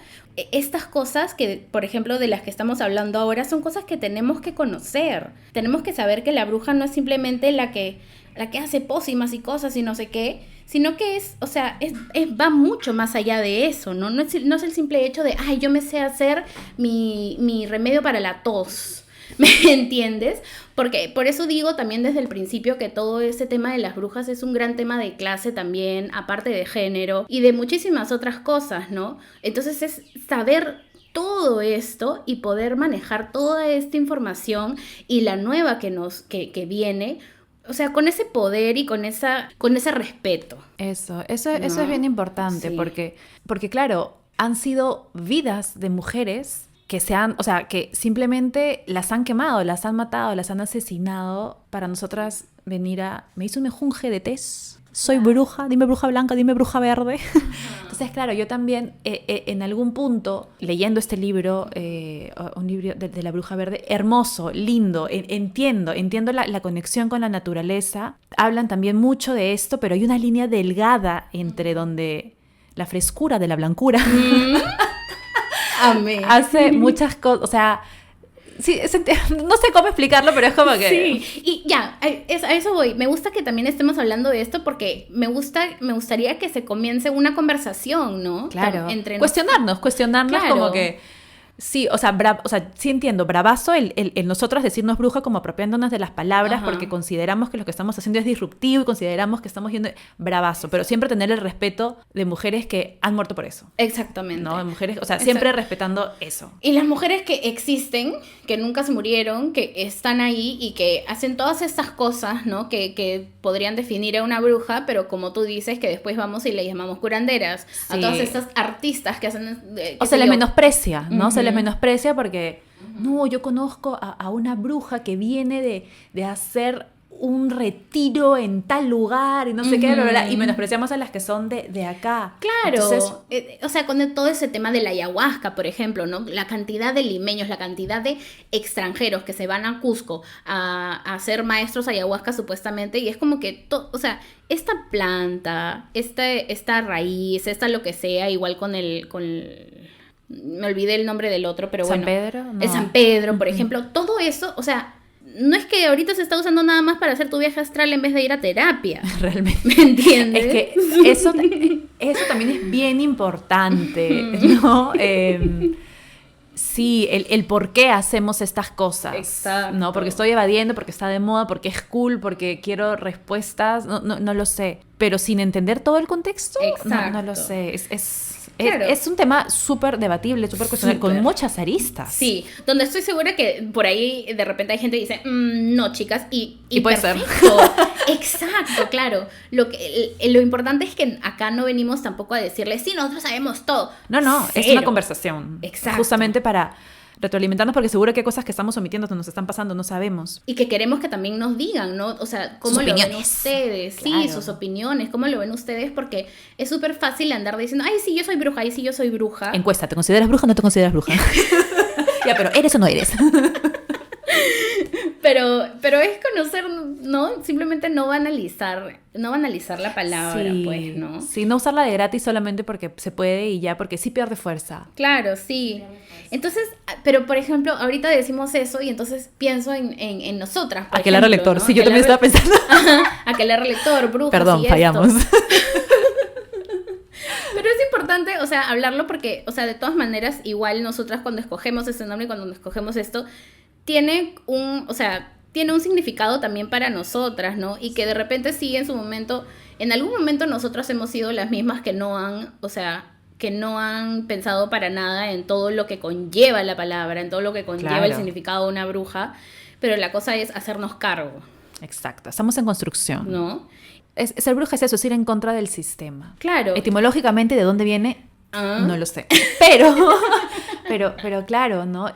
Estas cosas que, por ejemplo, de las que estamos hablando ahora, son cosas que tenemos que conocer. Tenemos que saber que la bruja no es simplemente la que hace pócimas y cosas y no sé qué, sino que va mucho más allá de eso, ¿no? No es el simple hecho de, ay, yo me sé hacer mi remedio para la tos. ¿Me entiendes? Porque por eso digo también desde el principio que todo ese tema de las brujas es un gran tema de clase también, aparte de género y de muchísimas otras cosas, ¿no? Entonces es saber todo esto y poder manejar toda esta información y la nueva que viene, o sea, con ese poder y con ese respeto. Eso es bien importante, sí. porque claro, han sido vidas de mujeres que simplemente las han quemado, las han matado, las han asesinado para nosotras venir me hizo un mejunje de tés, soy bruja, dime bruja blanca, dime bruja verde. Entonces, claro, yo también en algún punto, leyendo este libro, un libro de la bruja verde, hermoso, lindo, entiendo la conexión con la naturaleza, hablan también mucho de esto, pero hay una línea delgada entre donde la frescura de la blancura... Amén. Hace muchas cosas, o sea, sí, no sé cómo explicarlo, pero es como que... Sí, y ya, a eso voy. Me gusta que también estemos hablando de esto porque me gustaría que se comience una conversación, ¿no? Claro, cuestionarnos claro. Como que... Sí, o sea, sí entiendo, bravazo el nosotras decirnos bruja como apropiándonos de las palabras. Ajá. Porque consideramos que lo que estamos haciendo es disruptivo y consideramos que estamos yendo bravazo, pero siempre tener el respeto de mujeres que han muerto por eso. Exactamente. ¿No? Mujeres, o sea, siempre respetando eso. Y las mujeres que existen, que nunca se murieron, que están ahí y que hacen todas estas cosas, ¿no? Que podrían definir a una bruja, pero como tú dices, que después vamos y le llamamos curanderas. Sí. A todas estas artistas que hacen... o se les menosprecia, ¿no? Uh-huh. Se les menosprecia porque, no, yo conozco a una bruja que viene de hacer un retiro en tal lugar y no sé qué, bla, bla, bla, y menospreciamos a las que son de acá. Claro, entonces, o sea, con todo ese tema de la ayahuasca, por ejemplo, ¿no? La cantidad de limeños, la cantidad de extranjeros que se van a Cusco a ser maestros ayahuasca supuestamente, y es como que, o sea, esta planta, esta raíz, lo que sea, igual con me olvidé el nombre del otro, pero ¿San bueno. Pedro? No. El San Pedro, por ejemplo, todo eso, o sea, no es que ahorita se está usando nada más para hacer tu viaje astral en vez de ir a terapia. Realmente. ¿Me entiendes? Es que eso también es bien importante, ¿no? Sí, el por qué hacemos estas cosas. Exacto. ¿No? Porque estoy evadiendo, porque está de moda, porque es cool, porque quiero respuestas, no lo sé. Pero sin entender todo el contexto, no lo sé. Claro. Es un tema súper debatible, súper cuestionable, con muchas aristas. Sí, donde estoy segura que por ahí de repente hay gente que dice, no, chicas, y puede perfecto. Ser. Exacto, claro. Lo importante es que acá no venimos tampoco a decirles, sí, nosotros sabemos todo. No, Cero. Es una conversación. Exacto. Justamente para retroalimentarnos, porque seguro que hay cosas que estamos omitiendo, que nos están pasando, no sabemos. Y que queremos que también nos digan, ¿no? O sea, ¿cómo lo ven ustedes? Claro. Sí, sus opiniones, ¿cómo lo ven ustedes? Porque es súper fácil andar diciendo, ay, sí, yo soy bruja, ay, sí, yo soy bruja. Encuesta, ¿te consideras bruja o no te consideras bruja? Ya, pero ¿eres o no eres? Pero es conocer, ¿no? Simplemente no banalizar la palabra, sí, pues, ¿no? Sí, no usarla de gratis solamente porque se puede y ya, porque sí pierde fuerza. Claro, sí. Entonces, pero por ejemplo, ahorita decimos eso y entonces pienso en nosotras, por Aquelarre lector, ¿no? Sí, yo también estaba pensando. Ajá, aquelarre lector, brujas. Perdón, y fallamos. Pero es importante, o sea, hablarlo porque, o sea, de todas maneras, igual nosotras cuando escogemos ese nombre, cuando escogemos esto, tiene un significado también para nosotras, ¿no? Y que de repente sí, en algún momento nosotras hemos sido las mismas que no han pensado para nada en todo lo que conlleva la palabra, en todo lo que conlleva el significado de una bruja, pero la cosa es hacernos cargo. Exacto, estamos en construcción. ¿No? Ser bruja es eso, es ir en contra del sistema. Claro. Etimológicamente, ¿de dónde viene? No lo sé. Pero claro, ¿no?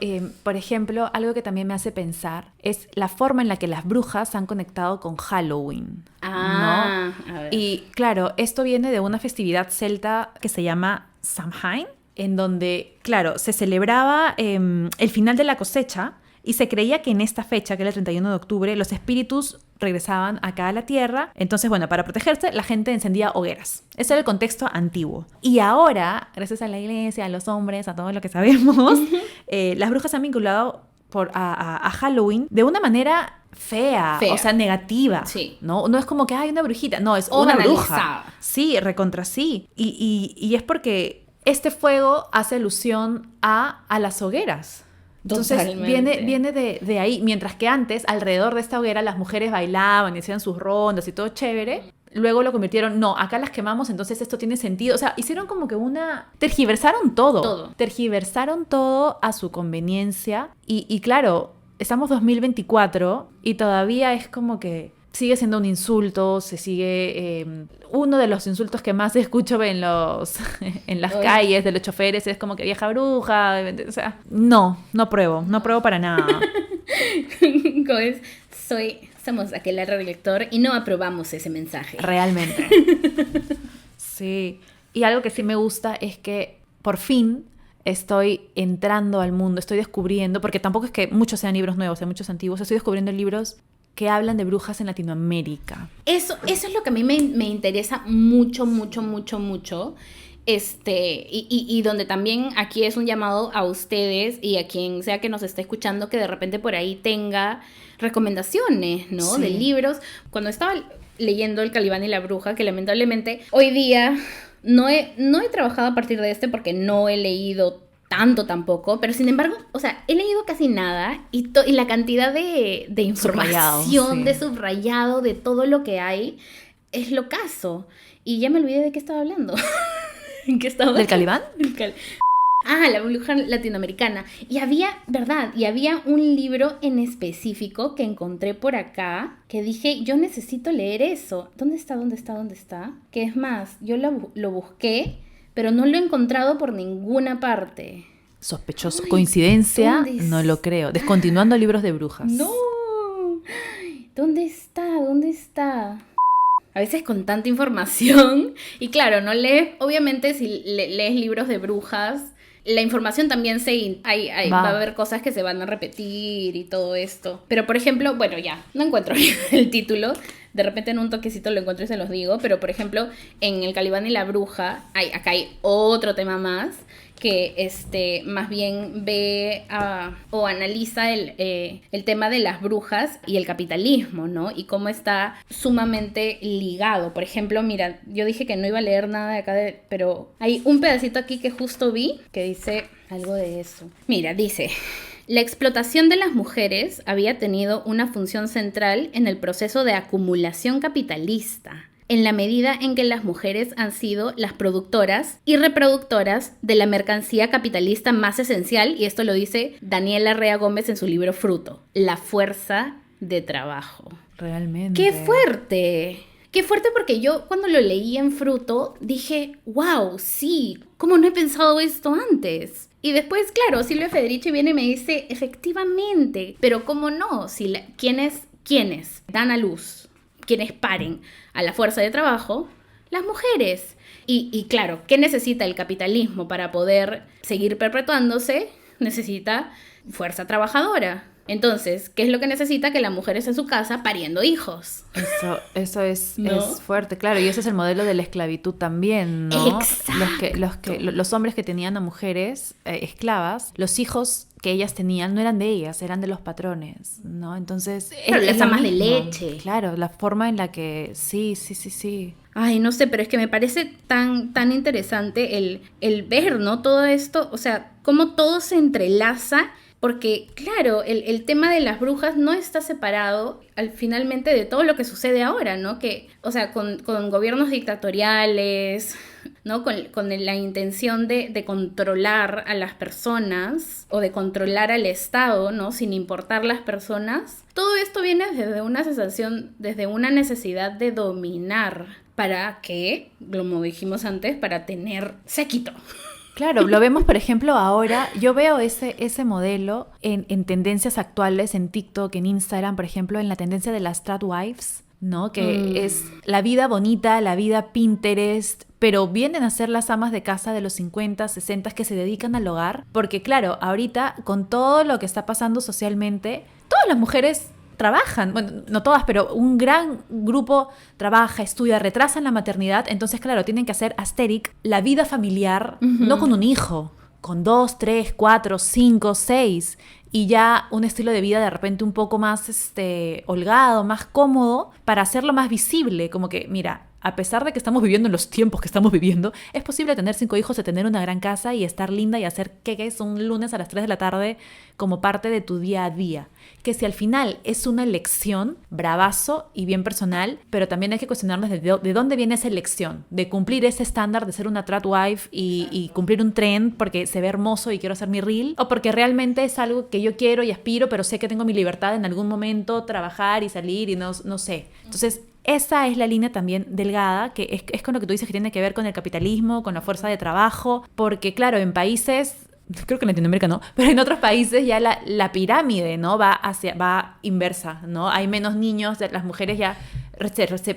Por ejemplo, algo que también me hace pensar es la forma en la que las brujas han conectado con Halloween. ¿No? A ver. Y claro, esto viene de una festividad celta que se llama Samhain, en donde, claro, se celebraba el final de la cosecha y se creía que en esta fecha, que era el 31 de octubre, los espíritus regresaban acá a la tierra. Entonces, bueno, para protegerse, la gente encendía hogueras. Ese era el contexto antiguo. Y ahora, gracias a la iglesia, a los hombres, a todo lo que sabemos, las brujas se han vinculado a Halloween de una manera fea, o sea, negativa. Sí. No es como que hay una brujita, no, es una bruja. Sí, recontra sí. Y es porque este fuego hace alusión a las hogueras. Entonces viene de ahí, mientras que antes, alrededor de esta hoguera, las mujeres bailaban y hacían sus rondas y todo chévere. Luego lo convirtieron, acá las quemamos, entonces esto tiene sentido. O sea, hicieron como que tergiversaron todo. Tergiversaron todo a su conveniencia. Y claro, estamos 2024 y todavía es como que sigue siendo un insulto, se sigue... uno de los insultos que más escucho en las calles de los choferes es como que vieja bruja, o sea, no pruebo para nada. Somos aquelarre lector y no aprobamos ese mensaje. Realmente. Sí. Y algo que sí me gusta es que por fin estoy entrando al mundo, estoy descubriendo, porque tampoco es que muchos sean libros nuevos, sean muchos antiguos, estoy descubriendo libros que hablan de brujas en Latinoamérica. Eso es lo que a mí me interesa mucho. Y donde también aquí es un llamado a ustedes y a quien sea que nos esté escuchando que de repente por ahí tenga recomendaciones, ¿no? Sí. De libros. Cuando estaba leyendo El Calibán y la Bruja, que lamentablemente hoy día no he trabajado a partir de porque no he leído tanto tampoco, pero sin embargo, o sea, he leído casi nada y la cantidad de información, Subrayado, sí. de subrayado, de todo lo que hay, es locazo. Y ya me olvidé de qué estaba hablando. ¿En qué estaba? ¿Del Calibán? La bruja latinoamericana. Y había, ¿verdad? Y había un libro en específico que encontré por acá que dije, yo necesito leer eso. ¿Dónde está? ¿Dónde está? ¿Dónde está? Que es más, yo lo busqué, pero no lo he encontrado por ninguna parte. Sospechoso. Ay, ¿coincidencia? ¿dónde No lo está? creo. Descontinuando libros de brujas. No. ¿Dónde está? ¿Dónde está? A veces con tanta información. Y claro, no lees, obviamente si lees libros de brujas, la información también va a haber cosas que se van a repetir y todo esto. Pero por ejemplo, bueno, ya, no encuentro el título. De repente en un toquecito lo encuentro y se los digo. Pero por ejemplo, en El Calibán y la Bruja, acá hay otro tema más que más bien ve o analiza el tema de las brujas y el capitalismo, ¿no? Y cómo está sumamente ligado. Por ejemplo, mira, yo dije que no iba a leer nada de acá, pero hay un pedacito aquí que justo vi que dice algo de eso. Mira, dice: la explotación de las mujeres había tenido una función central en el proceso de acumulación capitalista, en la medida en que las mujeres han sido las productoras y reproductoras de la mercancía capitalista más esencial, y esto lo dice Daniela Rea Gómez en su libro Fruto, la fuerza de trabajo. Realmente. ¡Qué fuerte! Qué fuerte, porque yo cuando lo leí en Fruto dije, wow, sí, ¿cómo no he pensado esto antes? Y después, claro, Silvia Federici viene y me dice, efectivamente, pero ¿cómo no? Si ¿quiénes dan a luz? Quienes paren a la fuerza de trabajo, las mujeres. Y claro, ¿qué necesita el capitalismo para poder seguir perpetuándose? Necesita fuerza trabajadora. Entonces, ¿qué es lo que necesita? Que la mujer esté en su casa pariendo hijos. Eso es, ¿No? es fuerte, claro, y ese es el modelo de la esclavitud también, ¿no? Exacto. Los hombres que tenían a mujeres esclavas, los hijos que ellas tenían no eran de ellas, eran de los patrones, ¿no? Entonces, Pero las lo amas de mismo. leche. Claro, la forma en la que sí. Ay, no sé, pero es que me parece tan interesante el ver, ¿no? Todo esto, o sea, cómo todo se entrelaza. Porque, claro, el tema de las brujas no está separado finalmente de todo lo que sucede ahora, ¿no? Que, o sea, con gobiernos dictatoriales, ¿no? Con la intención de controlar a las personas o de controlar al Estado, ¿no? Sin importar las personas. Todo esto viene desde una sensación, desde una necesidad de dominar. ¿Para qué? Como dijimos antes, para tener séquito. Claro, lo vemos, por ejemplo, ahora, yo veo ese modelo en tendencias actuales, en TikTok, en Instagram, por ejemplo, en la tendencia de las Stradwives, ¿no? Que es la vida bonita, la vida Pinterest, pero vienen a ser las amas de casa de los 50, 60 que se dedican al hogar, porque claro, ahorita con todo lo que está pasando socialmente, todas las mujeres trabajan, bueno, no todas, pero un gran grupo trabaja, estudia, retrasan la maternidad, entonces claro, tienen que hacer asteric la vida familiar, no con un hijo, con 2, 3, 4, 5, 6, y ya un estilo de vida de repente un poco más holgado, más cómodo, para hacerlo más visible, como que, mira, a pesar de que estamos viviendo en los tiempos que estamos viviendo, es posible tener 5 hijos y tener una gran casa y estar linda y hacer queques un lunes a las 3 de la tarde como parte de tu día a día. Que si al final es una elección, bravazo y bien personal, pero también hay que cuestionarnos de dónde viene esa elección, de cumplir ese estándar de ser una tradwife y cumplir un trend porque se ve hermoso y quiero hacer mi reel, o porque realmente es algo que yo quiero y aspiro, pero sé que tengo mi libertad en algún momento, trabajar y salir y no sé. Entonces, esa es la línea también delgada, que es con lo que tú dices que tiene que ver con el capitalismo, con la fuerza de trabajo, porque claro, en países, creo que en Latinoamérica no, pero en otros países ya la pirámide, ¿no? va inversa, ¿no? Hay menos niños, las mujeres ya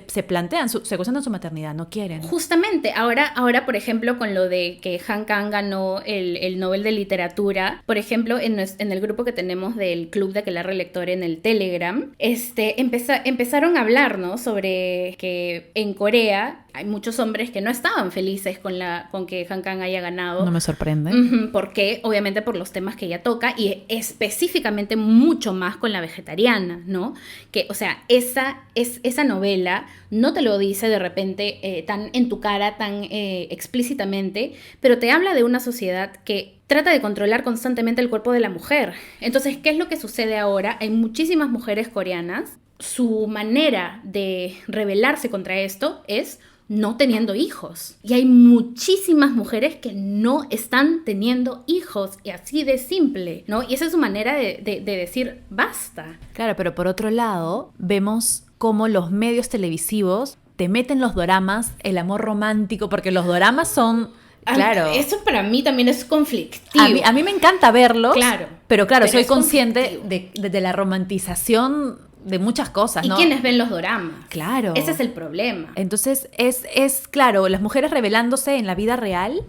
se plantean, se cuestionan su maternidad, no quieren. Justamente, ahora, por ejemplo, con lo de que Han Kang ganó el Nobel de Literatura, por ejemplo, en el grupo que tenemos del Club de Aquelarre Lector en el Telegram, empezaron a hablar, ¿no? Sobre que en Corea hay muchos hombres que no estaban felices con que Han Kang haya ganado. No me sorprende. Porque, obviamente, por los temas que ella toca, y específicamente mucho más con la vegetariana, ¿no? Que, o sea, esa novela no te lo dice de repente tan en tu cara, tan explícitamente, pero te habla de una sociedad que trata de controlar constantemente el cuerpo de la mujer. Entonces, ¿qué es lo que sucede ahora? Hay muchísimas mujeres coreanas. Su manera de rebelarse contra esto es no teniendo hijos. Y hay muchísimas mujeres que no están teniendo hijos, y así de simple, ¿no? Y esa es su manera de decir basta. Claro, pero por otro lado, vemos cómo los medios televisivos te meten los doramas, el amor romántico, porque los doramas son... Claro. Eso para mí también es conflictivo. A mí me encanta verlos, claro, pero soy consciente de la romantización de muchas cosas, ¿no? ¿Y quiénes ven los doramas? Claro. Ese es el problema. Entonces, es claro, las mujeres rebelándose en la vida real,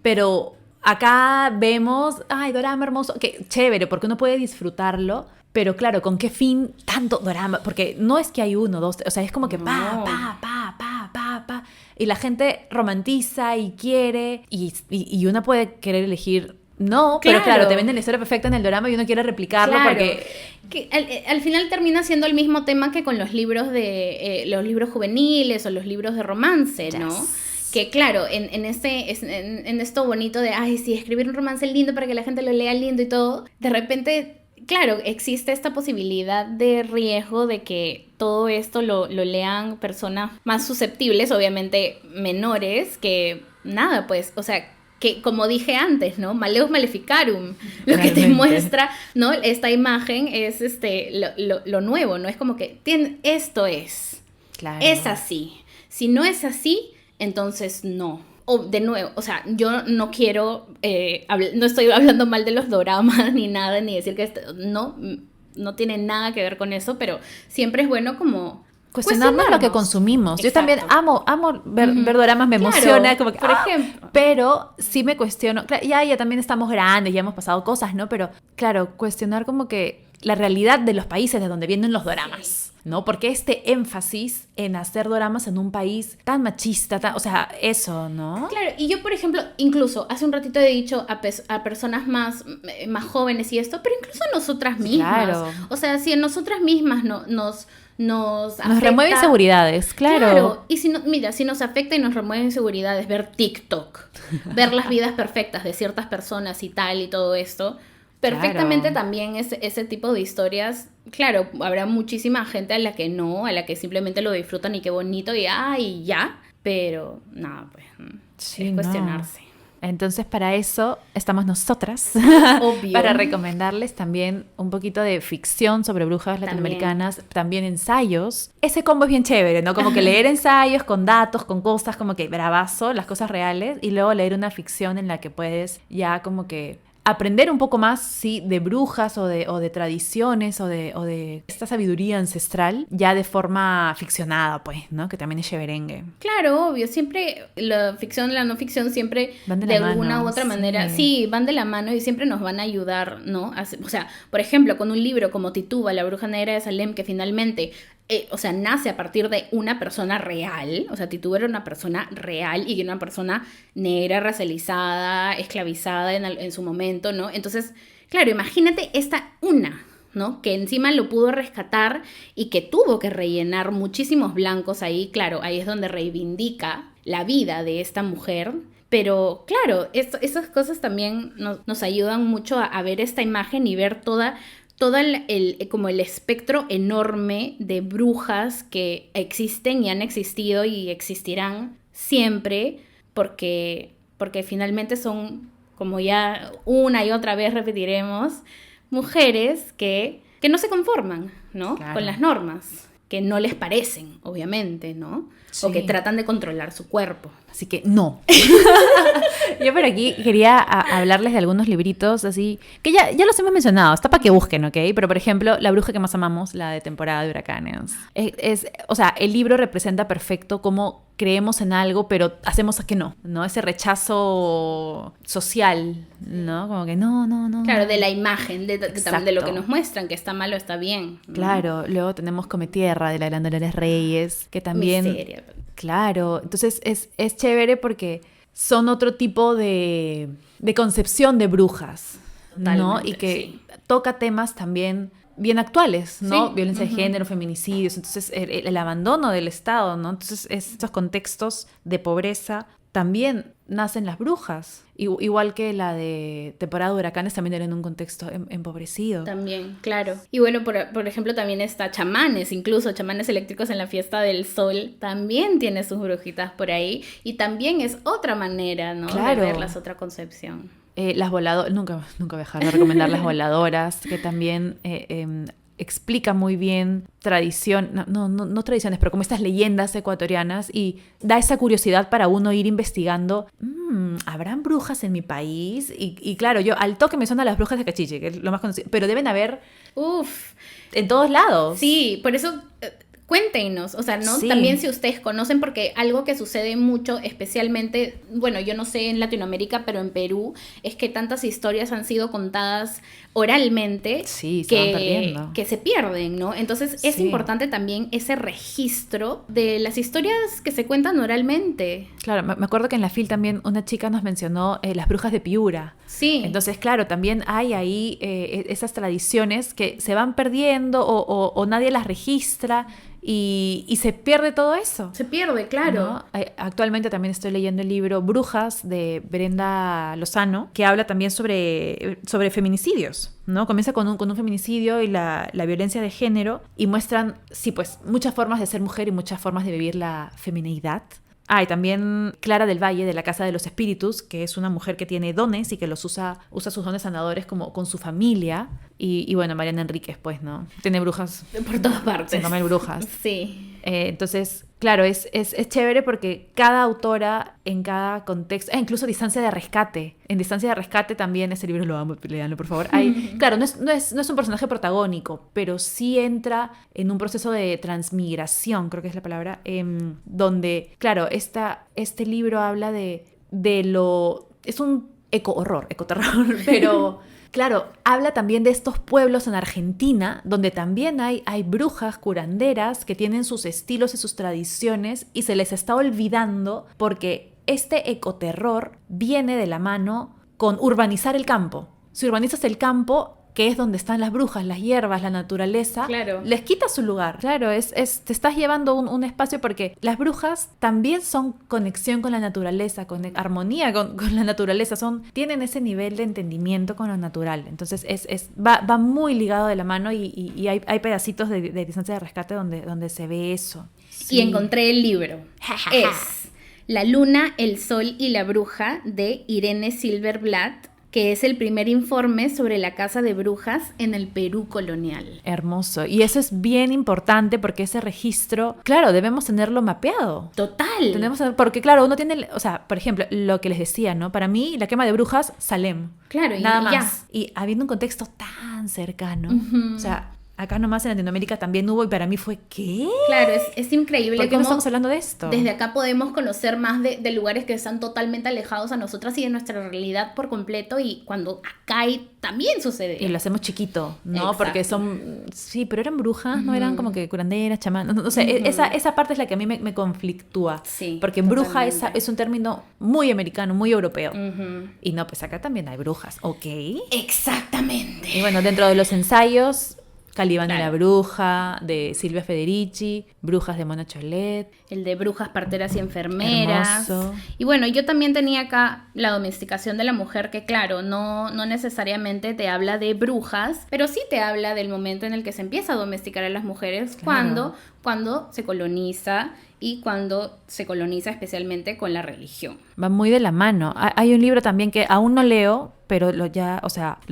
pero acá vemos, ay, dorama hermoso, que chévere, porque uno puede disfrutarlo, pero claro, ¿con qué fin tanto dorama? Porque no es que hay uno, dos, o sea, es como que pa. Y la gente romantiza y quiere, y uno puede querer elegir... No, pero claro, te venden la historia perfecta en el dorama y uno quiere replicarlo porque... Que al final termina siendo el mismo tema que con los libros los libros juveniles o los libros de romance, ¿no? Yes. Que claro, en esto bonito de, ay, sí, escribir un romance lindo para que la gente lo lea lindo y todo, de repente... Claro, existe esta posibilidad de riesgo de que todo esto lo lean personas más susceptibles, obviamente menores, que nada, pues, o sea, que como dije antes, ¿no? Maleus Maleficarum, lo que te muestra, ¿no? Esta imagen es lo nuevo, ¿no? Es como que esto es, claro. Es así. Si no es así, entonces no. O de nuevo, o sea, yo no quiero, no estoy hablando mal de los doramas ni nada, ni decir que no tiene nada que ver con eso, pero siempre es bueno como cuestionarnos lo que consumimos. Exacto. Yo también amo ver doramas, me emociona, como que, por ejemplo. Pero sí me cuestiono, ya también estamos grandes, ya hemos pasado cosas, ¿no? Pero claro, cuestionar como que la realidad de los países de donde vienen los doramas. ¿No? Porque este énfasis en hacer doramas en un país tan machista, o sea, eso, ¿no? Claro, y yo, por ejemplo, incluso hace un ratito he dicho a personas más jóvenes y esto, pero incluso nosotras mismas. Claro. O sea, si en nosotras mismas nos afecta, remueve inseguridades, claro. Y si nos afecta y nos remueve inseguridades, ver TikTok, ver las vidas perfectas de ciertas personas y tal y todo esto, perfectamente también ese tipo de historias, claro, habrá muchísima gente a la que simplemente lo disfrutan y qué bonito y ya, pero nada, pues sí, es cuestionarse. No. Entonces para eso estamos nosotras, obvio, para recomendarles también un poquito de ficción sobre brujas latinoamericanas, también ensayos. Ese combo es bien chévere, ¿no? Como que leer ensayos con datos, con cosas como que bravazo, las cosas reales, y luego leer una ficción en la que puedes ya como que aprender un poco más, sí, de brujas o de tradiciones o de esta sabiduría ancestral ya de forma ficcionada, pues, ¿no? Que también es chéverengue. Claro, obvio. Siempre la ficción y la no ficción siempre de alguna u otra manera, sí, van de la mano y siempre nos van a ayudar, ¿no? O sea, por ejemplo, con un libro como Tituba, la bruja negra de Salem, que finalmente... nace a partir de una persona real, o sea, Tituba era una persona real y una persona negra, racializada, esclavizada en su momento, ¿no? Entonces, claro, imagínate ¿no? Que encima lo pudo rescatar y que tuvo que rellenar muchísimos blancos ahí, claro, ahí es donde reivindica la vida de esta mujer. Pero claro, esas cosas también nos ayudan mucho a ver esta imagen y ver todo como el espectro enorme de brujas que existen y han existido y existirán siempre, porque finalmente son, como ya una y otra vez repetiremos, mujeres que no se conforman, ¿no? Claro. Con las normas, que no les parecen, obviamente, ¿no? Sí. O que tratan de controlar su cuerpo. Así que no. Yo por aquí quería hablarles de algunos libritos así, que ya los hemos mencionado, está para que busquen, ¿ok? Pero por ejemplo, La bruja que más amamos, la de Temporada de huracanes. O sea, el libro representa perfecto cómo creemos en algo, pero hacemos que no, ¿no? Ese rechazo social, ¿no? Como que no. Claro, de la imagen, de lo que nos muestran, que está mal o está bien, ¿no? Claro, luego tenemos Come Tierra, de la Glándula de los Reyes, que también... Miseria. Claro, entonces es chévere porque son otro tipo de concepción de brujas, ¿no? Totalmente, Y que sí. toca temas también bien actuales, ¿no? Sí, Violencia de ujú. género, feminicidios, entonces el abandono del Estado, ¿no? Entonces estos contextos de pobreza también nacen las brujas, igual que la de temporada de huracanes también era en un contexto empobrecido. También, claro. Y bueno, por ejemplo, también está chamanes, incluso chamanes eléctricos en la fiesta del sol, también tiene sus brujitas por ahí, y también es otra manera, ¿no? Claro. De verlas, otra concepción. Las voladoras, nunca voy a dejar de recomendar las voladoras, que también explica muy bien tradición, no tradiciones, pero como estas leyendas ecuatorianas y da esa curiosidad para uno ir investigando, ¿habrán brujas en mi país? Y claro, yo al toque me suenan las brujas de Cachiche, que es lo más conocido, pero deben haber Uf, en todos lados. sí, por eso cuéntenos, o sea, ¿no? Sí. También si ustedes conocen, porque algo que sucede mucho, especialmente, bueno, yo no sé en Latinoamérica, pero en Perú, es que tantas historias han sido contadas oralmente Sí, se van perdiendo. que se pierden, ¿no? Entonces es Sí. importante también ese registro de las historias que se cuentan oralmente. Claro, me acuerdo que en la FIL también una chica nos mencionó las brujas de Piura. Sí. Entonces, claro, también hay ahí esas tradiciones que se van perdiendo o nadie las registra y se pierde todo eso. Se pierde, claro. ¿No? Actualmente también estoy leyendo el libro Brujas de Brenda Lozano, que habla también sobre feminicidios, ¿no? Comienza con un feminicidio y la violencia de género y muestran, sí, pues muchas formas de ser mujer y muchas formas de vivir la feminidad. Y también Clara del Valle, de la Casa de los Espíritus, que es una mujer que tiene dones y que los usa sus dones sanadores como con su familia. Y bueno, Mariana Enríquez, pues, ¿no? Tiene brujas. Por todas partes. Sin comer brujas. Sí. Entonces, claro, es chévere porque cada autora en cada contexto, incluso Distancia de Rescate. En Distancia de Rescate también, ese libro lo amo, léanlo por favor. Claro, no es un personaje protagónico, pero sí entra en un proceso de transmigración, creo que es la palabra, donde, claro, este libro habla de lo... Es un eco-horror, ecoterror, pero... Claro, habla también de estos pueblos en Argentina, donde también hay brujas curanderas que tienen sus estilos y sus tradiciones y se les está olvidando porque este ecoterror viene de la mano con urbanizar el campo. Si urbanizas el campo, que es donde están las brujas, las hierbas, la naturaleza, claro, les quitas su lugar. Claro, te estás llevando un espacio porque las brujas también son conexión con la naturaleza, con armonía con la naturaleza, tienen ese nivel de entendimiento con lo natural. Entonces va muy ligado de la mano y hay pedacitos de Distancia de Rescate donde se ve eso. Sí. Y encontré el libro. Es La luna, el sol y la bruja de Irene Silverblatt, que es el primer informe sobre la caza de brujas en el Perú colonial. Hermoso. Y eso es bien importante porque ese registro, claro, debemos tenerlo mapeado. Total. Porque claro, uno tiene, o sea, por ejemplo, lo que les decía, ¿no? Para mí, la quema de brujas, Salem. Claro, nada y más. ya. Y habiendo un contexto tan cercano, Uh-huh. o sea, acá nomás en Latinoamérica también hubo y para mí fue, ¿qué? Claro, es increíble ¿Por qué no estamos hablando de esto? Desde acá podemos conocer más de lugares que están totalmente alejados a nosotras y de nuestra realidad por completo, y cuando acá también sucede. Y lo hacemos chiquito, ¿no? Exacto. Porque sí, pero eran brujas, no eran como que curanderas, chamanas, no sé, esa parte es la que a mí me conflictúa. Sí, porque totalmente. bruja es un término muy americano, muy europeo. Uh-huh. Y no, pues acá también hay brujas, ¿ok? Exactamente. Y bueno, dentro de los ensayos, Calibán y la Claro. bruja, de Silvia Federici, Brujas de Mona Cholet. El de brujas, parteras y enfermeras. Hermoso. Y bueno, yo también tenía acá la domesticación de la mujer, que claro, no necesariamente te habla de brujas, pero sí te habla del momento en el que se empieza a domesticar a las mujeres, Claro. cuando se coloniza, y cuando se coloniza especialmente con la religión. Va muy de la mano. Hay un libro también que aún no leo, pero lo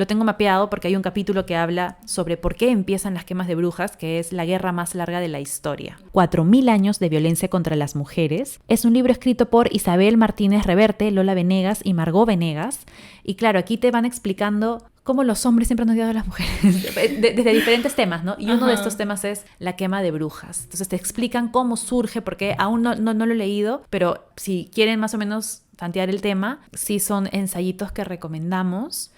tengo mapeado porque hay un capítulo que habla sobre por qué empiezan las quemas de brujas, que es la guerra más larga de la historia. 4000 años de violencia contra las mujeres. Es un libro escrito por Isabel Martínez Reverte, Lola Venegas y Margot Venegas. Y claro, aquí te van explicando cómo los hombres siempre han odiado a las mujeres, desde diferentes temas, ¿no? Y uno de estos temas es la quema de brujas. Entonces te explican cómo surge, porque aún no lo he leído, pero si quieren más o menos tantear el tema. Sí son ensayitos que recomendamos.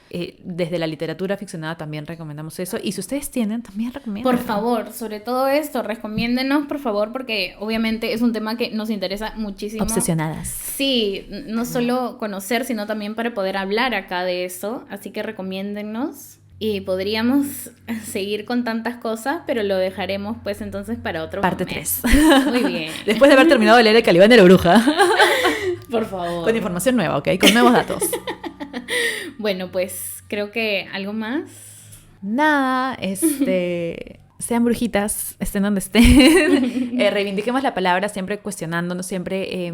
Desde la literatura ficcionada también recomendamos eso. Y si ustedes tienen, también recomiendan. Por favor, sobre todo esto, recomiéndenos, por favor, porque obviamente es un tema que nos interesa muchísimo. Obsesionadas. Sí, no solo conocer, sino también para poder hablar acá de eso. Así que recomiéndennos. Y podríamos seguir con tantas cosas, pero lo dejaremos pues entonces para otro Parte momento. 3. Muy bien. Después de haber terminado de leer El Calibán de la Bruja. Por favor. Con información nueva, ¿ok? Con nuevos datos. Bueno, pues creo que algo más. Nada, sean brujitas, estén donde estén. Reivindiquemos la palabra, siempre cuestionándonos, siempre.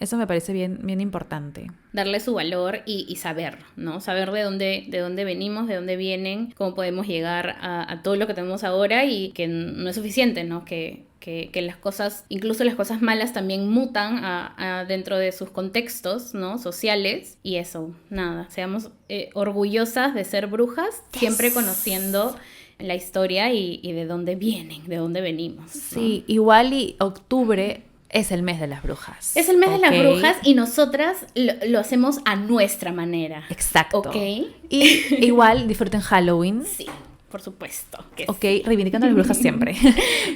Eso me parece bien, bien importante. Darle su valor y saber, ¿no? Saber de dónde venimos, de dónde vienen, cómo podemos llegar a todo lo que tenemos ahora y que no es suficiente, ¿no? Que las cosas, incluso las cosas malas también mutan dentro de sus contextos, ¿no? Sociales. Y eso, nada, seamos orgullosas de ser brujas, siempre conociendo la historia y de dónde vienen, de dónde venimos, ¿no? Sí, igual y octubre es el mes de las brujas. Es el mes de las brujas y nosotras lo hacemos a nuestra manera. Exacto. ¿Ok? Y igual disfruten Halloween. Sí, por supuesto. Ok, reivindicando a las brujas siempre.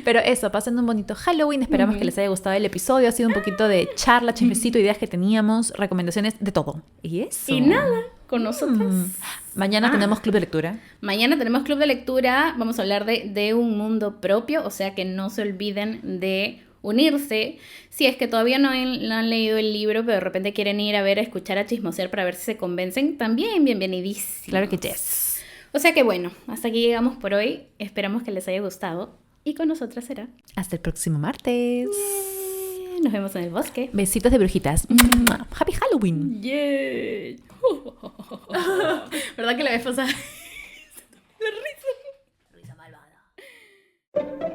Pero eso, pasen un bonito Halloween. Esperamos que les haya gustado el episodio. Ha sido un poquito de charla, chismecito, ideas que teníamos, recomendaciones, de todo. Y eso. Y nada, con nosotras. Mañana tenemos club de lectura. Mañana tenemos club de lectura. Vamos a hablar de un mundo propio. O sea que no se olviden de unirse. Si es que todavía no han leído el libro, pero de repente quieren ir a ver, a escuchar, a chismosear para ver si se convencen, también bienvenidísimos. Claro que yes. O sea que bueno, hasta aquí llegamos por hoy. Esperamos que les haya gustado. Y con nosotras será. Hasta el próximo martes. Nos vemos en el bosque. Besitos de brujitas. Happy Halloween. Yeah. ¿Verdad que la vez pasada? La risa malvada.